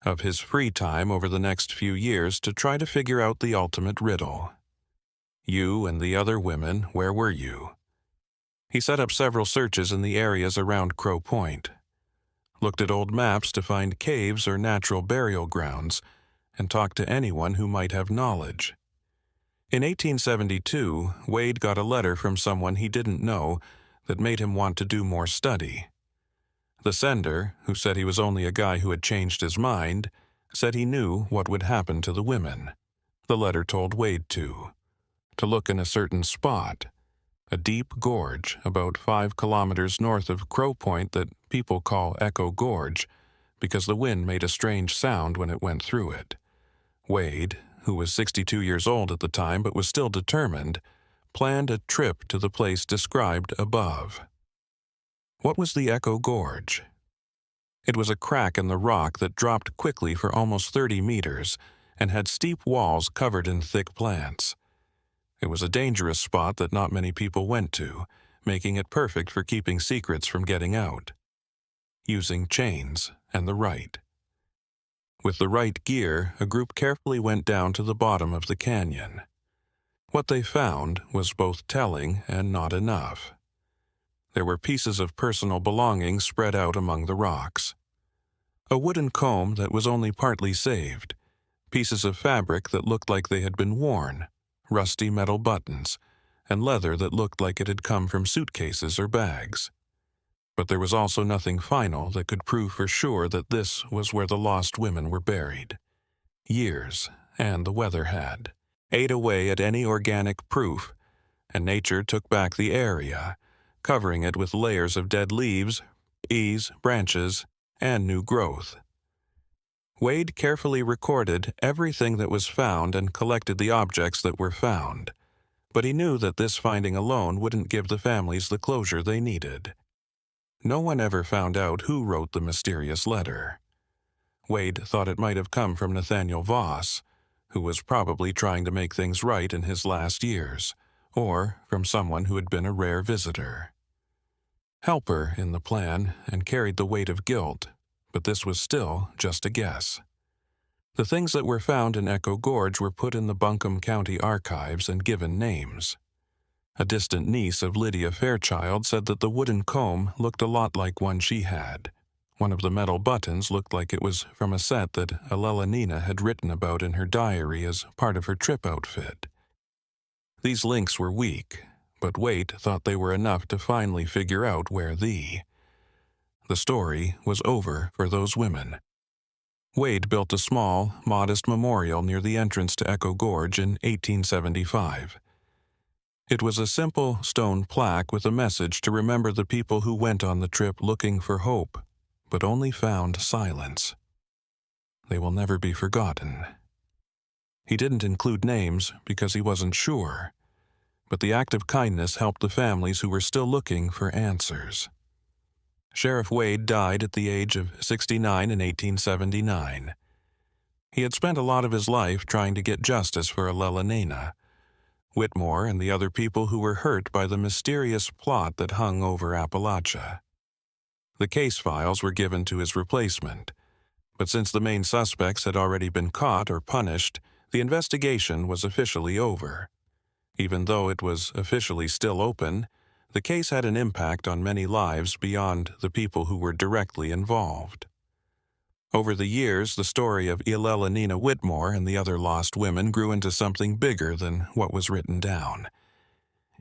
Of his free time over the next few years to try to figure out the ultimate riddle. You and the other women, where were you? He set up several searches in the areas around Crow Point, looked at old maps to find caves or natural burial grounds, and talked to anyone who might have knowledge. In 1872, Wade got a letter from someone he didn't know that made him want to do more study. The sender, who said he was only a guy who had changed his mind, said he knew what would happen to the women. The letter told Wade to look in a certain spot, a deep gorge about 5 kilometers north of Crow Point that people call Echo Gorge because the wind made a strange sound when it went through it. Wade, who was 62 years old at the time but was still determined, planned a trip to the place described above. What was the Echo Gorge? It was a crack in the rock that dropped quickly for almost 30 meters and had steep walls covered in thick plants. It was a dangerous spot that not many people went to, making it perfect for keeping secrets from getting out. Using chains and the right. With the right gear, a group carefully went down to the bottom of the canyon. What they found was both telling and not enough. There were pieces of personal belongings spread out among the rocks. A wooden comb that was only partly saved, pieces of fabric that looked like they had been worn, rusty metal buttons, and leather that looked like it had come from suitcases or bags. But there was also nothing final that could prove for sure that this was where the lost women were buried. Years, and the weather had, ate away at any organic proof, and nature took back the area, covering it with layers of dead leaves, branches, and new growth. Wade carefully recorded everything that was found and collected the objects that were found, but he knew that this finding alone wouldn't give the families the closure they needed. No one ever found out who wrote the mysterious letter. Wade thought it might have come from Nathaniel Voss, who was probably trying to make things right in his last years, or from someone who had been a rare visitor. Helper in the plan and carried the weight of guilt, but this was still just a guess. The things that were found in Echo Gorge were put in the Buncombe County archives and given names. A distant niece of Lydia Fairchild said that the wooden comb looked a lot like one she had. One of the metal buttons looked like it was from a set that Nina had written about in her diary as part of her trip outfit. These links were weak, but Waite thought they were enough to finally figure out where the story was over for those women. Wade built a small, modest memorial near the entrance to Echo Gorge in 1875. It was a simple stone plaque with a message to remember the people who went on the trip looking for hope, but only found silence. They will never be forgotten. He didn't include names because he wasn't sure, but the act of kindness helped the families who were still looking for answers. Sheriff Wade died at the age of 69 in 1879. He had spent a lot of his life trying to get justice for Nina, Whitmore, and the other people who were hurt by the mysterious plot that hung over Appalachia. The case files were given to his replacement, but since the main suspects had already been caught or punished, the investigation was officially over. Even though it was officially still open, the case had an impact on many lives beyond the people who were directly involved. Over the years, the story of Nina Whitmore and the other lost women grew into something bigger than what was written down.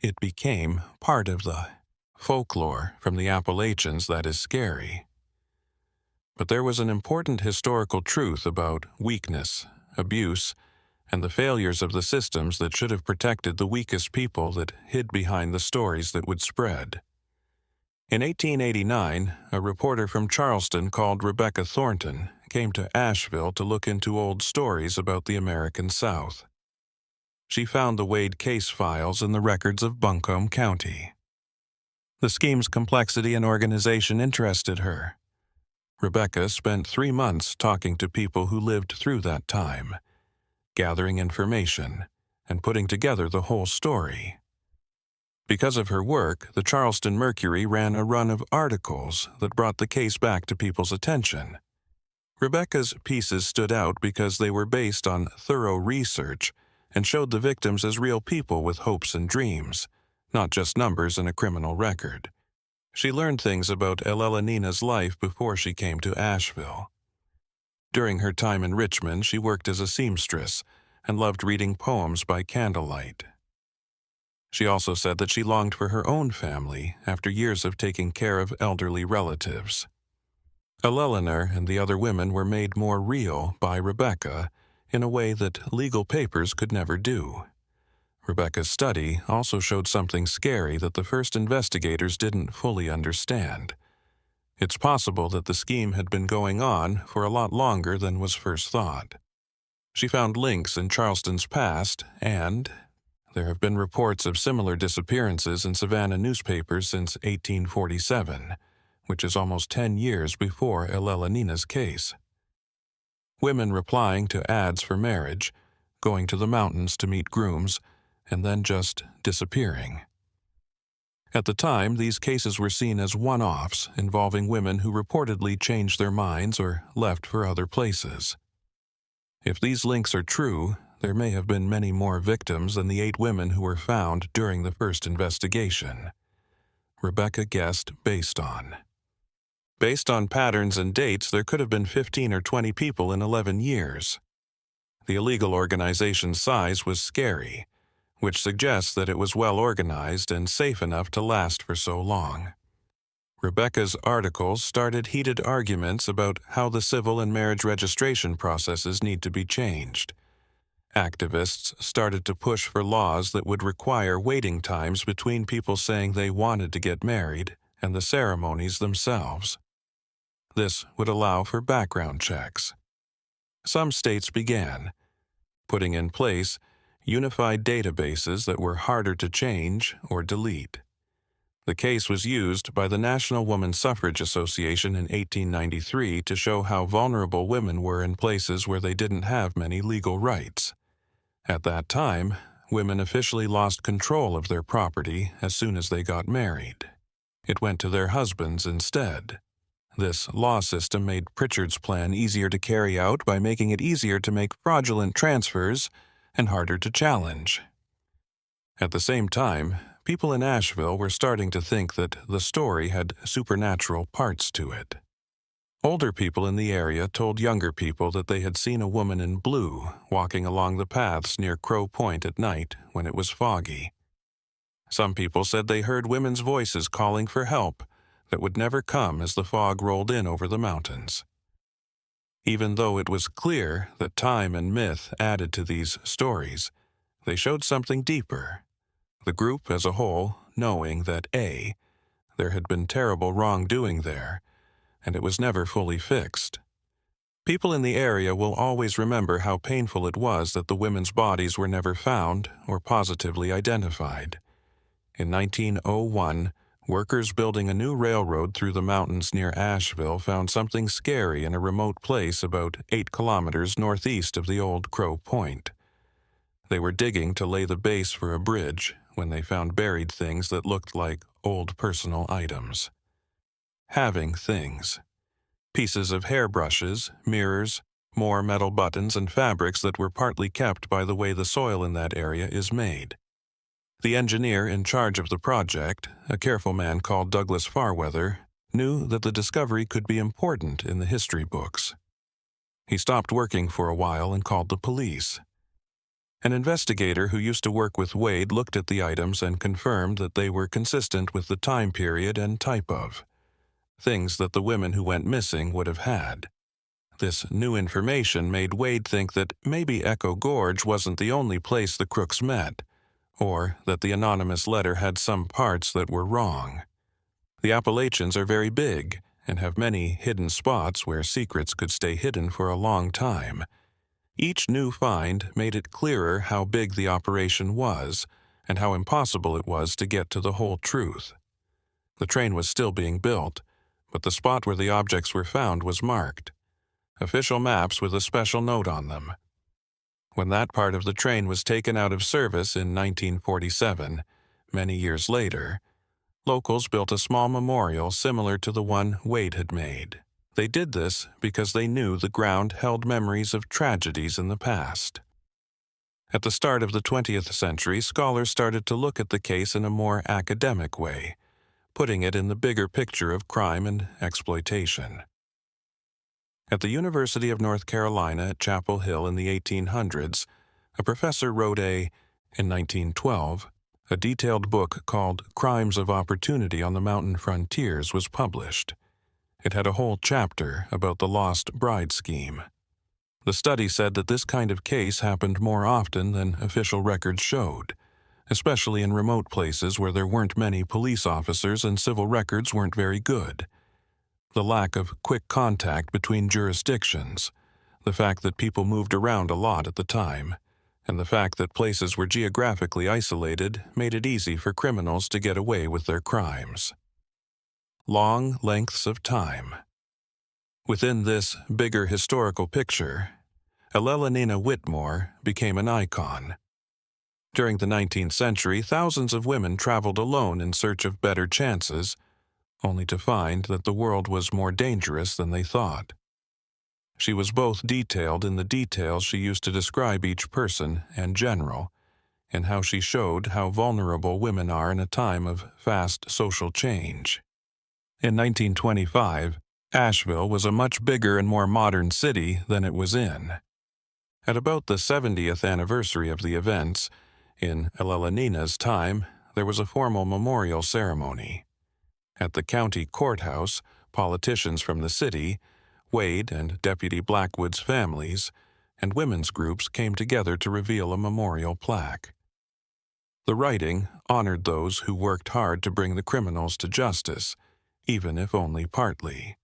It became part of the folklore from the Appalachians that is scary. But there was an important historical truth about weakness, abuse, and the failures of the systems that should have protected the weakest people that hid behind the stories that would spread. In 1889, a reporter from Charleston called Rebecca Thornton came to Asheville to look into old stories about the American South. She found the Wade case files in the records of Buncombe County. The scheme's complexity and organization interested her. Rebecca spent 3 months talking to people who lived through that time, gathering information, and putting together the whole story. Because of her work, the Charleston Mercury ran a run of articles that brought the case back to people's attention. Rebecca's pieces stood out because they were based on thorough research and showed the victims as real people with hopes and dreams, not just numbers in a criminal record. She learned things about Nina's life before she came to Asheville. During her time in Richmond, she worked as a seamstress and loved reading poems by candlelight. She also said that she longed for her own family after years of taking care of elderly relatives. Eleanor and the other women were made more real by Rebecca in a way that legal papers could never do. Rebecca's study also showed something scary that the first investigators didn't fully understand. It's possible that the scheme had been going on for a lot longer than was first thought. She found links in Charleston's past, and there have been reports of similar disappearances in Savannah newspapers since 1847, which is almost 10 years before Nina's case. Women replying to ads for marriage, going to the mountains to meet grooms, and then just disappearing. At the time, these cases were seen as one-offs involving women who reportedly changed their minds or left for other places. If these links are true, there may have been many more victims than the 8 women who were found during the first investigation. Rebecca guessed based on. Based on patterns and dates, there could have been 15 or 20 people in 11 years. The illegal organization's size was scary, which suggests that it was well organized and safe enough to last for so long. Rebecca's articles started heated arguments about how the civil and marriage registration processes need to be changed. Activists started to push for laws that would require waiting times between people saying they wanted to get married and the ceremonies themselves. This would allow for background checks. Some states began putting in place unified databases that were harder to change or delete. The case was used by the National Woman Suffrage Association in 1893 to show how vulnerable women were in places where they didn't have many legal rights. At that time, women officially lost control of their property as soon as they got married. It went to their husbands instead. This law system made Pritchard's plan easier to carry out by making it easier to make fraudulent transfers and harder to challenge. At the same time, people in Asheville were starting to think that the story had supernatural parts to it. Older people in the area told younger people that they had seen a woman in blue walking along the paths near Crow Point at night when it was foggy. Some people said they heard women's voices calling for help that would never come as the fog rolled in over the mountains. Even though it was clear that time and myth added to these stories, they showed something deeper. The group as a whole knowing that A, there had been terrible wrongdoing there, and it was never fully fixed. People in the area will always remember how painful it was that the women's bodies were never found or positively identified. In 1901, workers building a new railroad through the mountains near Asheville found something scary in a remote place about 8 kilometers northeast of the old Crow Point. They were digging to lay the base for a bridge when they found buried things that looked like old personal items. Having things. Pieces of hairbrushes, mirrors, more metal buttons and fabrics that were partly kept by the way the soil in that area is made. The engineer in charge of the project, a careful man called Douglas Farweather, knew that the discovery could be important in the history books. He stopped working for a while and called the police. An investigator who used to work with Wade looked at the items and confirmed that they were consistent with the time period and type of things that the women who went missing would have had. This new information made Wade think that maybe Echo Gorge wasn't the only place the crooks met, or that the anonymous letter had some parts that were wrong. The Appalachians are very big and have many hidden spots where secrets could stay hidden for a long time. Each new find made it clearer how big the operation was and how impossible it was to get to the whole truth. The train was still being built, but the spot where the objects were found was marked. Official maps with a special note on them. When that part of the train was taken out of service in 1947, many years later, locals built a small memorial similar to the one Wade had made. They did this because they knew the ground held memories of tragedies in the past. At the start of the 20th century, scholars started to look at the case in a more academic way, putting it in the bigger picture of crime and exploitation. At the University of North Carolina at Chapel Hill in the 1800s, a professor wrote in 1912, a detailed book called Crimes of Opportunity on the Mountain Frontiers was published. It had a whole chapter about the lost bride scheme. The study said that this kind of case happened more often than official records showed, especially in remote places where there weren't many police officers and civil records weren't very good. The lack of quick contact between jurisdictions, the fact that people moved around a lot at the time, and the fact that places were geographically isolated made it easy for criminals to get away with their crimes. Long lengths of time. Within this bigger historical picture, Ellelanina Whitmore became an icon. During the 19th century, thousands of women traveled alone in search of better chances, only to find that the world was more dangerous than they thought. She was both detailed in the details she used to describe each person and general, and how she showed how vulnerable women are in a time of fast social change. In 1925, Asheville was a much bigger and more modern city than it was in. At about the 70th anniversary of the events, in Ellelanina's time, there was a formal memorial ceremony. At the county courthouse, politicians from the city, Wade and Deputy Blackwood's families, and women's groups came together to reveal a memorial plaque. The writing honored those who worked hard to bring the criminals to justice, even if only partly.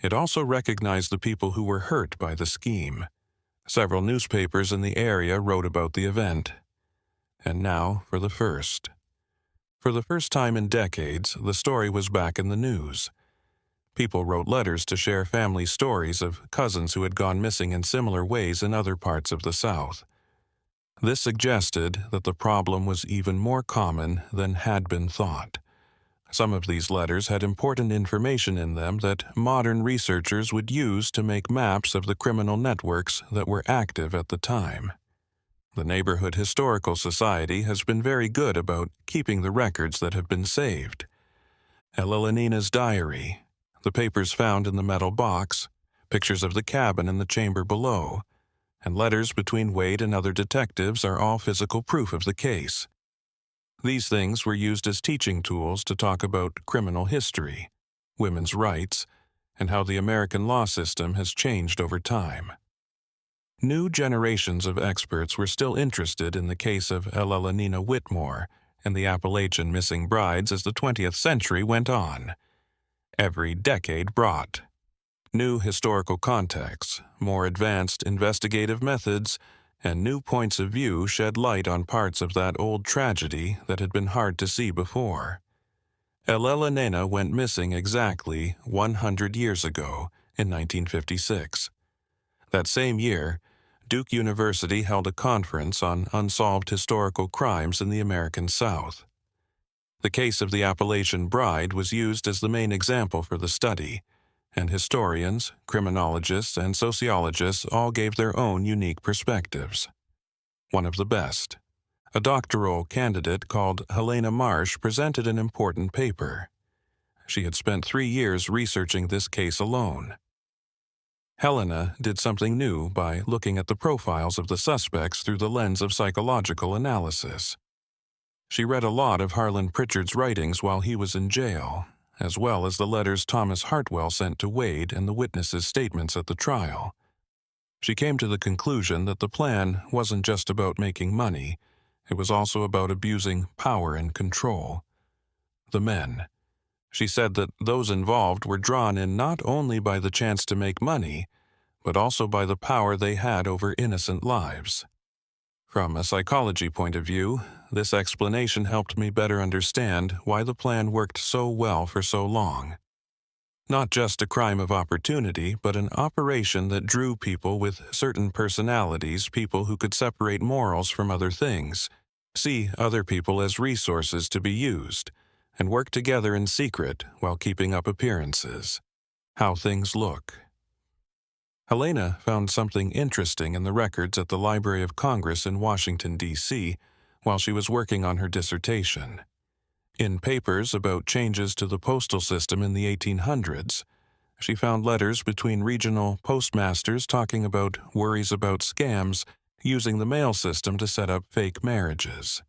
It also recognized the people who were hurt by the scheme. Several newspapers in the area wrote about the event. And now for the first. For the first time in decades, the story was back in the news. People wrote letters to share family stories of cousins who had gone missing in similar ways in other parts of the South. This suggested that the problem was even more common than had been thought. Some of these letters had important information in them that modern researchers would use to make maps of the criminal networks that were active at the time. The Neighborhood Historical Society has been very good about keeping the records that have been saved. Elelenina's diary, the papers found in the metal box, pictures of the cabin and the chamber below, and letters between Wade and other detectives are all physical proof of the case. These things were used as teaching tools to talk about criminal history, women's rights, and how the American law system has changed over time. New generations of experts were still interested in the case of Elelenina Whitmore and the Appalachian missing brides as the 20th century went on. Every decade brought new historical contexts, more advanced investigative methods, and new points of view shed light on parts of that old tragedy that had been hard to see before. Elelenina went missing exactly 100 years ago in 1956. That same year, Duke University held a conference on unsolved historical crimes in the American South. The case of the Appalachian bride was used as the main example for the study, and historians, criminologists, and sociologists all gave their own unique perspectives. One of the best, a doctoral candidate called Helena Marsh, presented an important paper. She had spent 3 years researching this case alone. Helena did something new by looking at the profiles of the suspects through the lens of psychological analysis. She read a lot of Harlan Pritchard's writings while he was in jail, as well as the letters Thomas Hartwell sent to Wade and the witnesses' statements at the trial. She came to the conclusion that the plan wasn't just about making money, it was also about abusing power and control. The men. She said that those involved were drawn in not only by the chance to make money, but also by the power they had over innocent lives. From a psychology point of view, this explanation helped me better understand why the plan worked so well for so long. Not just a crime of opportunity, but an operation that drew people with certain personalities, people who could separate morals from other things, see other people as resources to be used, and work together in secret while keeping up appearances. How things look. Helena found something interesting in the records at the Library of Congress in Washington, D.C., while she was working on her dissertation. In papers about changes to the postal system in the 1800s, she found letters between regional postmasters talking about worries about scams using the mail system to set up fake marriages.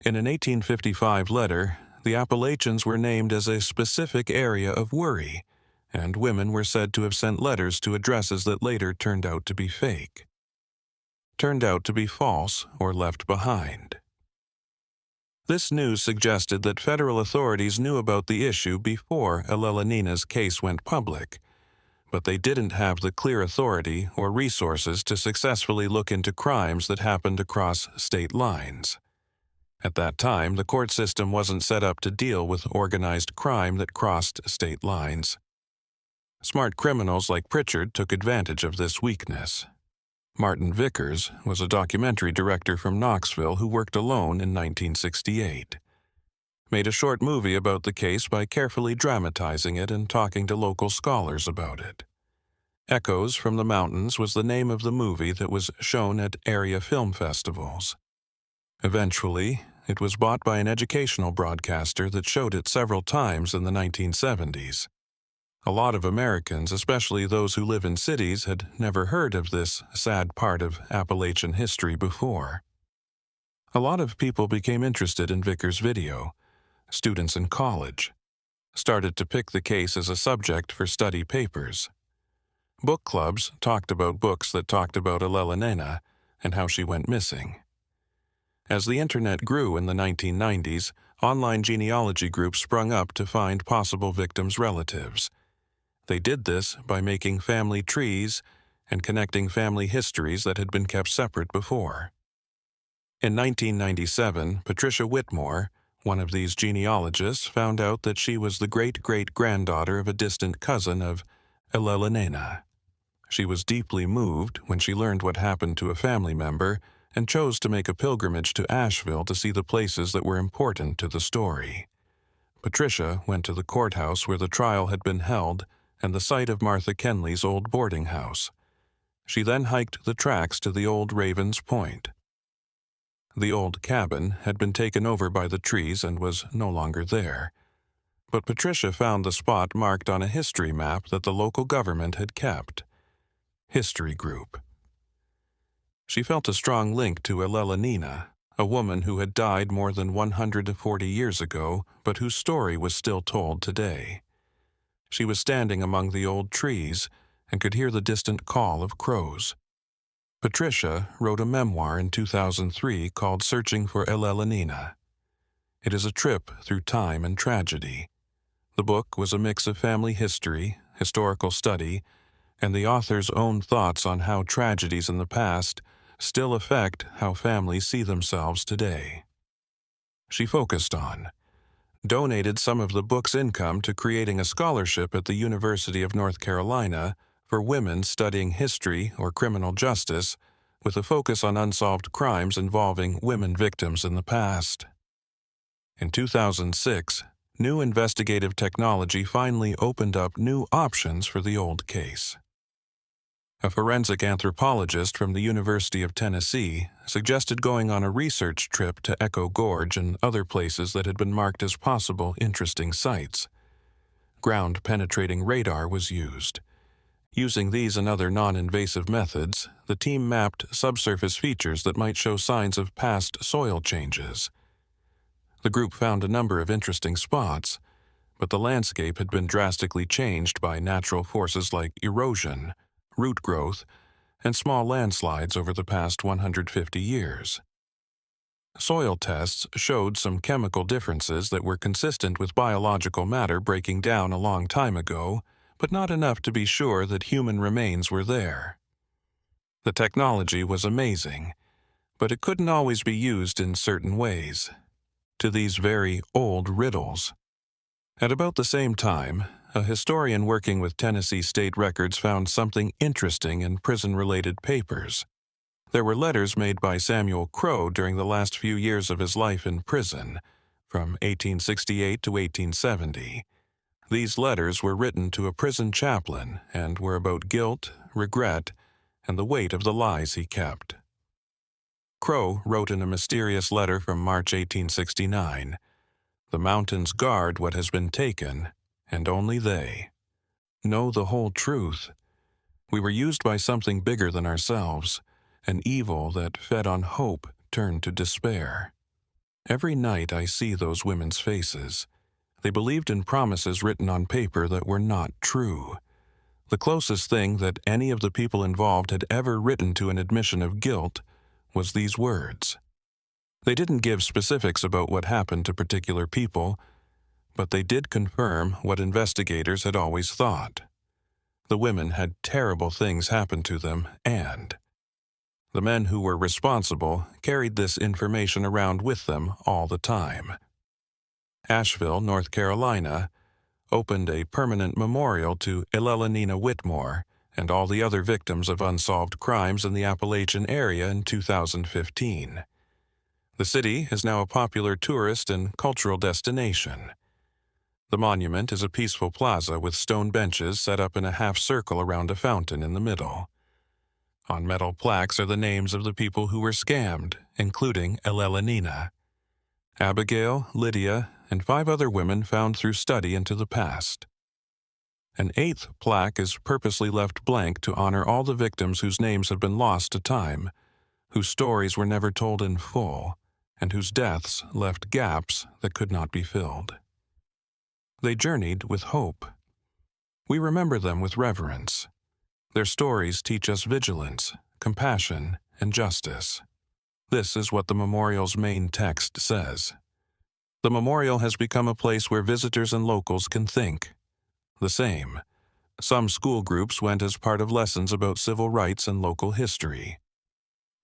In an 1855 letter, the Appalachians were named as a specific area of worry, and women were said to have sent letters to addresses that later turned out to be fake. Turned out to be false or left behind. This news suggested that federal authorities knew about the issue before Elelenina's case went public, but they didn't have the clear authority or resources to successfully look into crimes that happened across state lines. At that time, the court system wasn't set up to deal with organized crime that crossed state lines. Smart criminals like Pritchard took advantage of this weakness. Martin Vickers was a documentary director from Knoxville who worked alone in 1968. Made a short movie about the case by carefully dramatizing it and talking to local scholars about it. Echoes from the Mountains was the name of the movie that was shown at area film festivals. Eventually, it was bought by an educational broadcaster that showed it several times in the 1970s. A lot of Americans, especially those who live in cities, had never heard of this sad part of Appalachian history before. A lot of people became interested in Vickers' video. Students in college started to pick the case as a subject for study papers. Book clubs talked about books that talked about Elelenina and how she went missing. As the internet grew in the 1990s, online genealogy groups sprung up to find possible victims' relatives. They did this by making family trees and connecting family histories that had been kept separate before. In 1997, Patricia Whitmore, One of these genealogists found out that she was the great-great-granddaughter of a distant cousin of Enslaved. She was deeply moved when she learned what happened to a family member and chose to make a pilgrimage to Asheville to see the places that were important to the story. Patricia went to the courthouse where the trial had been held and the site of Martha Kenley's old boarding house. She then hiked the tracks to the old Raven's Point. The old cabin had been taken over by the trees and was no longer there, but Patricia found the spot marked on a history map that the local government had kept. History Group. She felt a strong link to Enslaved, a woman who had died more than 140 years ago, but whose story was still told today. She was standing among the old trees and could hear the distant call of crows. Patricia wrote a memoir in 2003 called Searching for Enslaved. It is a trip through time and tragedy. The book was a mix of family history, historical study, and the author's own thoughts on how tragedies in the past still affect how families see themselves today. She focused on, donated some of the book's income to creating a scholarship at the University of North Carolina for women studying history or criminal justice with a focus on unsolved crimes involving women victims in the past. In 2006, new investigative technology finally opened up new options for the old case. A forensic anthropologist from the University of Tennessee suggested going on a research trip to Echo Gorge and other places that had been marked as possible interesting sites. Ground-penetrating radar was used. Using these and other non-invasive methods, the team mapped subsurface features that might show signs of past soil changes. The group found a number of interesting spots, but the landscape had been drastically changed by natural forces like erosion, root growth, and small landslides over the past 150 years. Soil tests showed some chemical differences that were consistent with biological matter breaking down a long time ago, but not enough to be sure that human remains were there. The technology was amazing, but it couldn't always be used in certain ways, to these very old riddles. At about the same time, a historian working with Tennessee state records found something interesting in prison-related papers. There were letters made by Samuel Crow during the last few years of his life in prison, from 1868 to 1870. These letters were written to a prison chaplain and were about guilt, regret, and the weight of the lies he kept. Crow wrote in a mysterious letter from March 1869, "The mountains guard what has been taken, and only they know the whole truth. We were used by something bigger than ourselves, an evil that fed on hope turned to despair. Every night I see those women's faces. They believed in promises written on paper that were not true. The closest thing that any of the people involved had ever written to an admission of guilt was these words. They didn't give specifics about what happened to particular people, but they did confirm what investigators had always thought. The women had terrible things happen to them, and the men who were responsible carried this information around with them all the time." Asheville, North Carolina, opened a permanent memorial to Enslaved Whitmore and all the other victims of unsolved crimes in the Appalachian area in 2015. The city is now a popular tourist and cultural destination. The monument is a peaceful plaza with stone benches set up in a half circle around a fountain in the middle. On metal plaques are the names of the people who were scammed, including Enslaved, Abigail, Lydia, and 5 other women found through study into the past. An 8th plaque is purposely left blank to honor all the victims whose names have been lost to time, whose stories were never told in full, and whose deaths left gaps that could not be filled. They journeyed with hope. We remember them with reverence. Their stories teach us vigilance, compassion, and justice. This is what the memorial's main text says. The memorial has become a place where visitors and locals can think. The same. Some school groups went as part of lessons about civil rights and local history.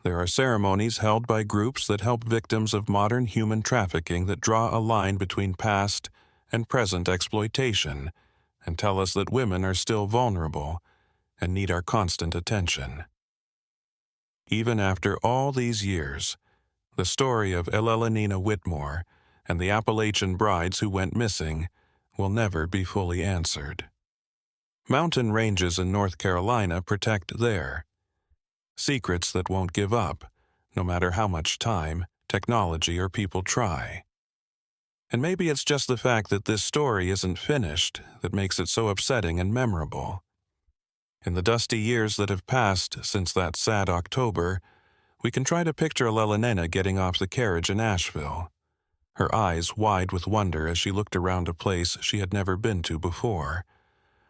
There are ceremonies held by groups that help victims of modern human trafficking that draw a line between past and present exploitation and tell us that women are still vulnerable and need our constant attention. Even after all these years, the story of Ellelanina Whitmore and the Appalachian brides who went missing will never be fully answered. Mountain ranges in North Carolina protect their secrets that won't give up, no matter how much time, technology, or people try. And maybe it's just the fact that this story isn't finished that makes it so upsetting and memorable. In the dusty years that have passed since that sad October, we can try to picture Ellelanina getting off the carriage in Asheville, her eyes wide with wonder as she looked around a place she had never been to before,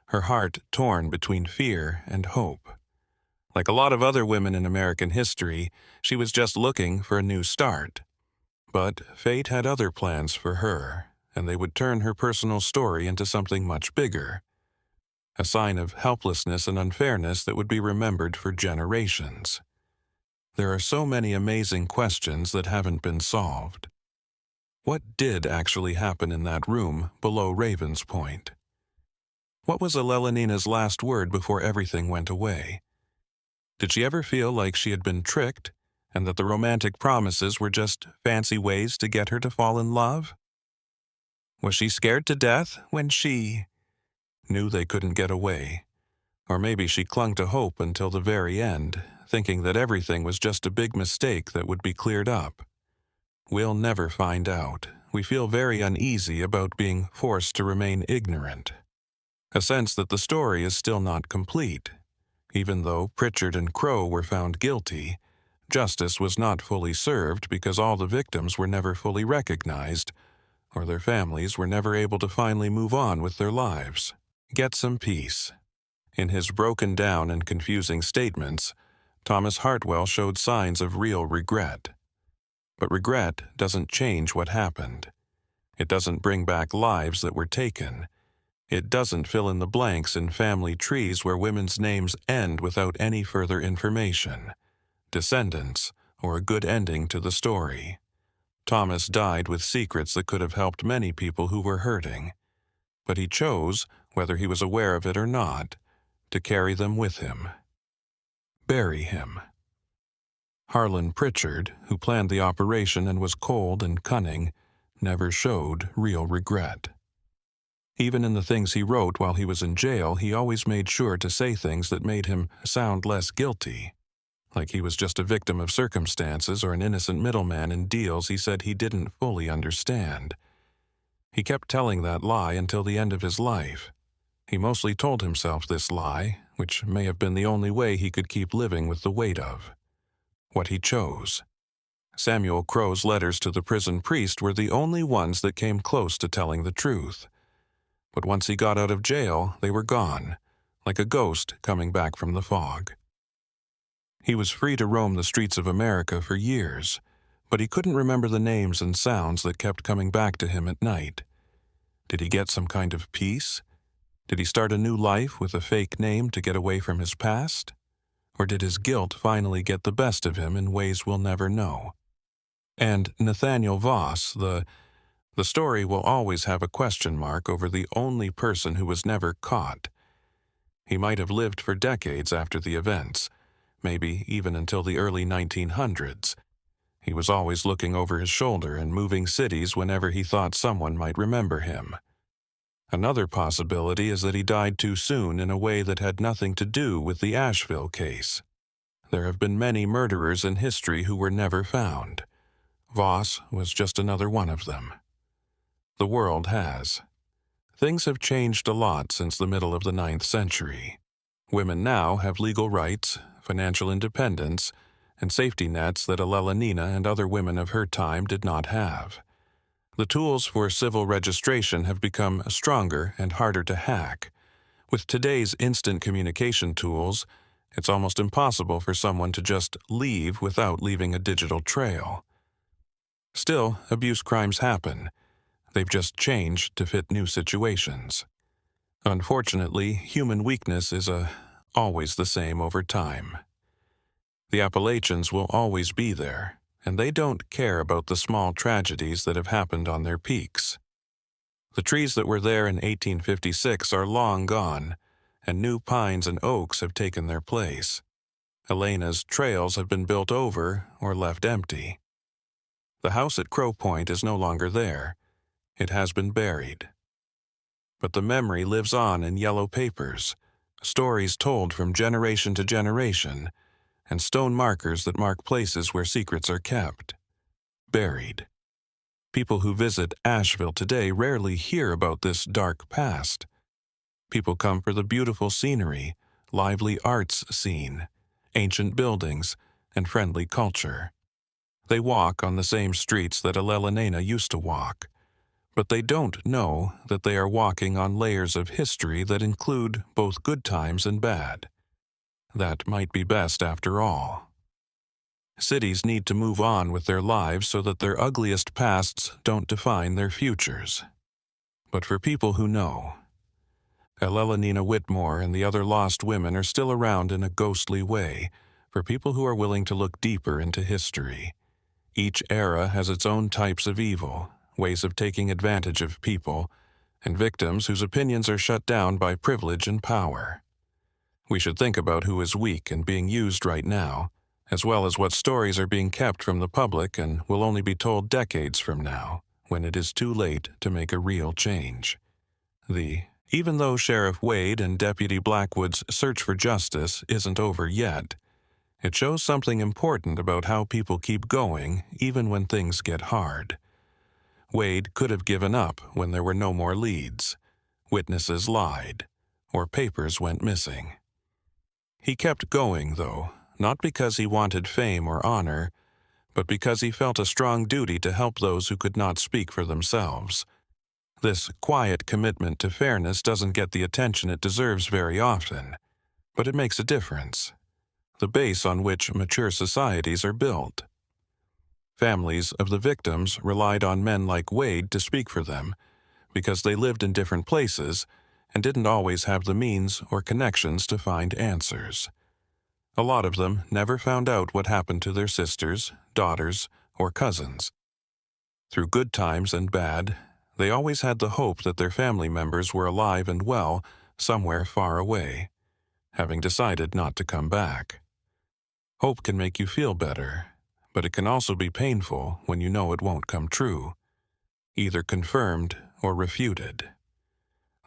her heart torn between fear and hope. Like a lot of other women in American history, she was just looking for a new start. But fate had other plans for her, and they would turn her personal story into something much bigger, a sign of helplessness and unfairness that would be remembered for generations. There are so many amazing questions that haven't been solved. What did actually happen in that room below Raven's Point? What was Ellelanina's last word before everything went away? Did she ever feel like she had been tricked, and that the romantic promises were just fancy ways to get her to fall in love? Was she scared to death when she knew they couldn't get away? Or maybe she clung to hope until the very end, thinking that everything was just a big mistake that would be cleared up. We'll never find out. We feel very uneasy about being forced to remain ignorant. A sense that the story is still not complete. Even though Pritchard and Crow were found guilty, justice was not fully served because all the victims were never fully recognized, or their families were never able to finally move on with their lives. Get some peace. In his broken down and confusing statements, Thomas Hartwell showed signs of real regret. But regret doesn't change what happened. It doesn't bring back lives that were taken. It doesn't fill in the blanks in family trees where women's names end without any further information, descendants, or a good ending to the story. Thomas died with secrets that could have helped many people who were hurting, but he chose, whether he was aware of it or not, to carry them with him. Bury him. Harlan Pritchard, who planned the operation and was cold and cunning, never showed real regret. Even in the things he wrote while he was in jail, he always made sure to say things that made him sound less guilty, like he was just a victim of circumstances or an innocent middleman in deals he said he didn't fully understand. He kept telling that lie until the end of his life. He mostly told himself this lie, which may have been the only way he could keep living with the weight of what he chose. Samuel Crow's letters to the prison priest were the only ones that came close to telling the truth. But once he got out of jail, they were gone, like a ghost coming back from the fog. He was free to roam the streets of America for years, but he couldn't remember the names and sounds that kept coming back to him at night. Did he get some kind of peace? Did he start a new life with a fake name to get away from his past? Or did his guilt finally get the best of him in ways we'll never know? And Nathaniel Voss, the story will always have a question mark over the only person who was never caught. He might have lived for decades after the events, maybe even until the early 1900s. He was always looking over his shoulder and moving cities whenever he thought someone might remember him. Another possibility is that he died too soon in a way that had nothing to do with the Asheville case. There have been many murderers in history who were never found. Voss was just another one of them. The world has. Things have changed a lot since the middle of the 9th century. Women now have legal rights, financial independence, and safety nets that Ellelanina and other women of her time did not have. The tools for civil registration have become stronger and harder to hack. With today's instant communication tools, it's almost impossible for someone to just leave without leaving a digital trail. Still, abuse crimes happen. They've just changed to fit new situations. Unfortunately, human weakness is always the same over time. The Appalachians will always be there, and they don't care about the small tragedies that have happened on their peaks. The trees that were there in 1856 are long gone, and new pines and oaks have taken their place. Elena's trails have been built over or left empty. The house at Crow Point is no longer there. It has been buried. But the memory lives on in yellow papers, stories told from generation to generation, and stone markers that mark places where secrets are kept. Buried. People who visit Asheville today rarely hear about this dark past. People come for the beautiful scenery, lively arts scene, ancient buildings, and friendly culture. They walk on the same streets that Elena used to walk, but they don't know that they are walking on layers of history that include both good times and bad. That might be best after all. Cities need to move on with their lives so that their ugliest pasts don't define their futures. But for people who know, Elena Whitmore and the other lost women are still around in a ghostly way for people who are willing to look deeper into history. Each era has its own types of evil, ways of taking advantage of people, and victims whose opinions are shut down by privilege and power. We should think about who is weak and being used right now, as well as what stories are being kept from the public and will only be told decades from now, when it is too late to make a real change. Even though Sheriff Wade and Deputy Blackwood's search for justice isn't over yet, it shows something important about how people keep going even when things get hard. Wade could have given up when there were no more leads, witnesses lied, or papers went missing. He kept going, though, not because he wanted fame or honor, but because he felt a strong duty to help those who could not speak for themselves. This quiet commitment to fairness doesn't get the attention it deserves very often, but it makes a difference. The base on which mature societies are built. Families of the victims relied on men like Wade to speak for them because they lived in different places and didn't always have the means or connections to find answers. A lot of them never found out what happened to their sisters, daughters, or cousins. Through good times and bad, they always had the hope that their family members were alive and well somewhere far away, having decided not to come back. Hope can make you feel better, but it can also be painful when you know it won't come true, either confirmed or refuted.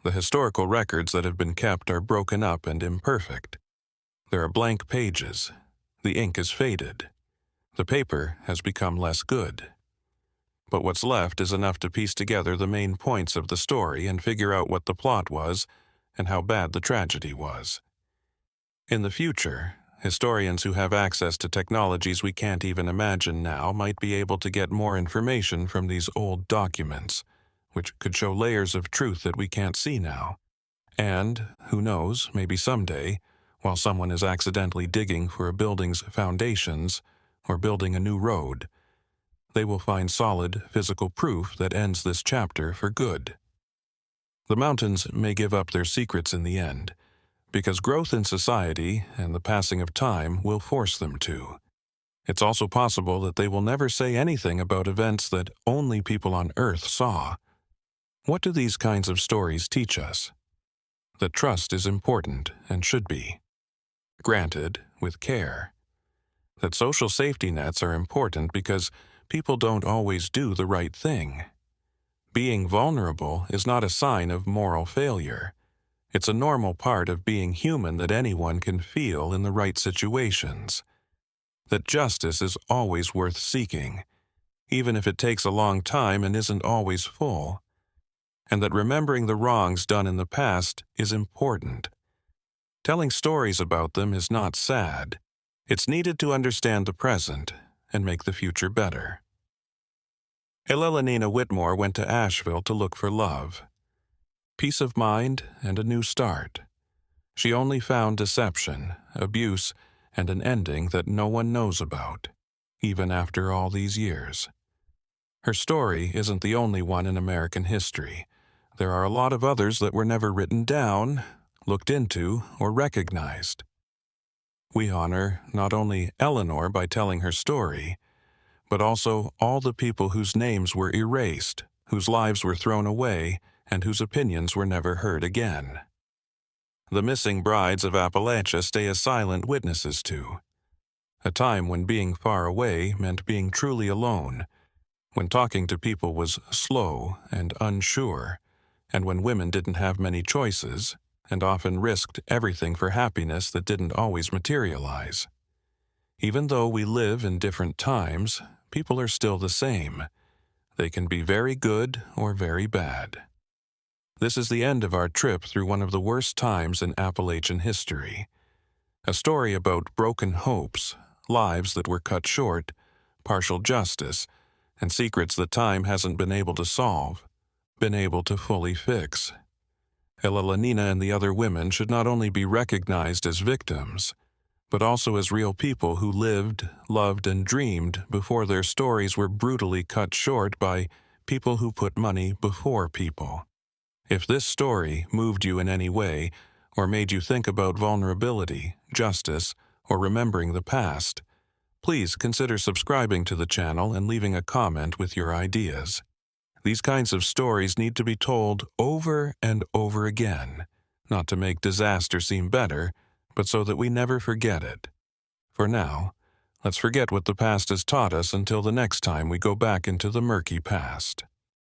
The historical records that have been kept are broken up and imperfect. There are blank pages. The ink is faded. The paper has become less good. But what's left is enough to piece together the main points of the story and figure out what the plot was and how bad the tragedy was. In the future, historians who have access to technologies we can't even imagine now might be able to get more information from these old documents, which could show layers of truth that we can't see now. And, who knows, maybe someday, while someone is accidentally digging for a building's foundations or building a new road, they will find solid physical proof that ends this chapter for good. The mountains may give up their secrets in the end, because growth in society and the passing of time will force them to. It's also possible that they will never say anything about events that only people on Earth saw. What do these kinds of stories teach us? That trust is important and should be. Granted, with care. That social safety nets are important because people don't always do the right thing. Being vulnerable is not a sign of moral failure. It's a normal part of being human that anyone can feel in the right situations. That justice is always worth seeking, even if it takes a long time and isn't always full. And that remembering the wrongs done in the past is important. Telling stories about them is not sad. It's needed to understand the present and make the future better. Elena Whitmore went to Asheville to look for love. Peace of mind and a new start. She only found deception, abuse, and an ending that no one knows about, even after all these years. Her story isn't the only one in American history. There are a lot of others that were never written down, looked into, or recognized. we honor not only Eleanor by telling her story, but also all the people whose names were erased, whose lives were thrown away, and whose opinions were never heard again. The missing brides of Appalachia stay as silent witnesses to a time when being far away meant being truly alone, when talking to people was slow and unsure, and when women didn't have many choices and often risked everything for happiness that didn't always materialize. Even though we live in different times, people are still the same. They can be very good or very bad. This is the end of our trip through one of the worst times in Appalachian history. A story about broken hopes, lives that were cut short, partial justice, and secrets that time hasn't been able to solve, been able to fully fix. Elanina and the other women should not only be recognized as victims, but also as real people who lived, loved, and dreamed before their stories were brutally cut short by people who put money before people. If this story moved you in any way, or made you think about vulnerability, justice, or remembering the past, please consider subscribing to the channel and leaving a comment with your ideas. These kinds of stories need to be told over and over again, not to make disaster seem better, but so that we never forget it. For now, let's forget what the past has taught us until the next time we go back into the murky past.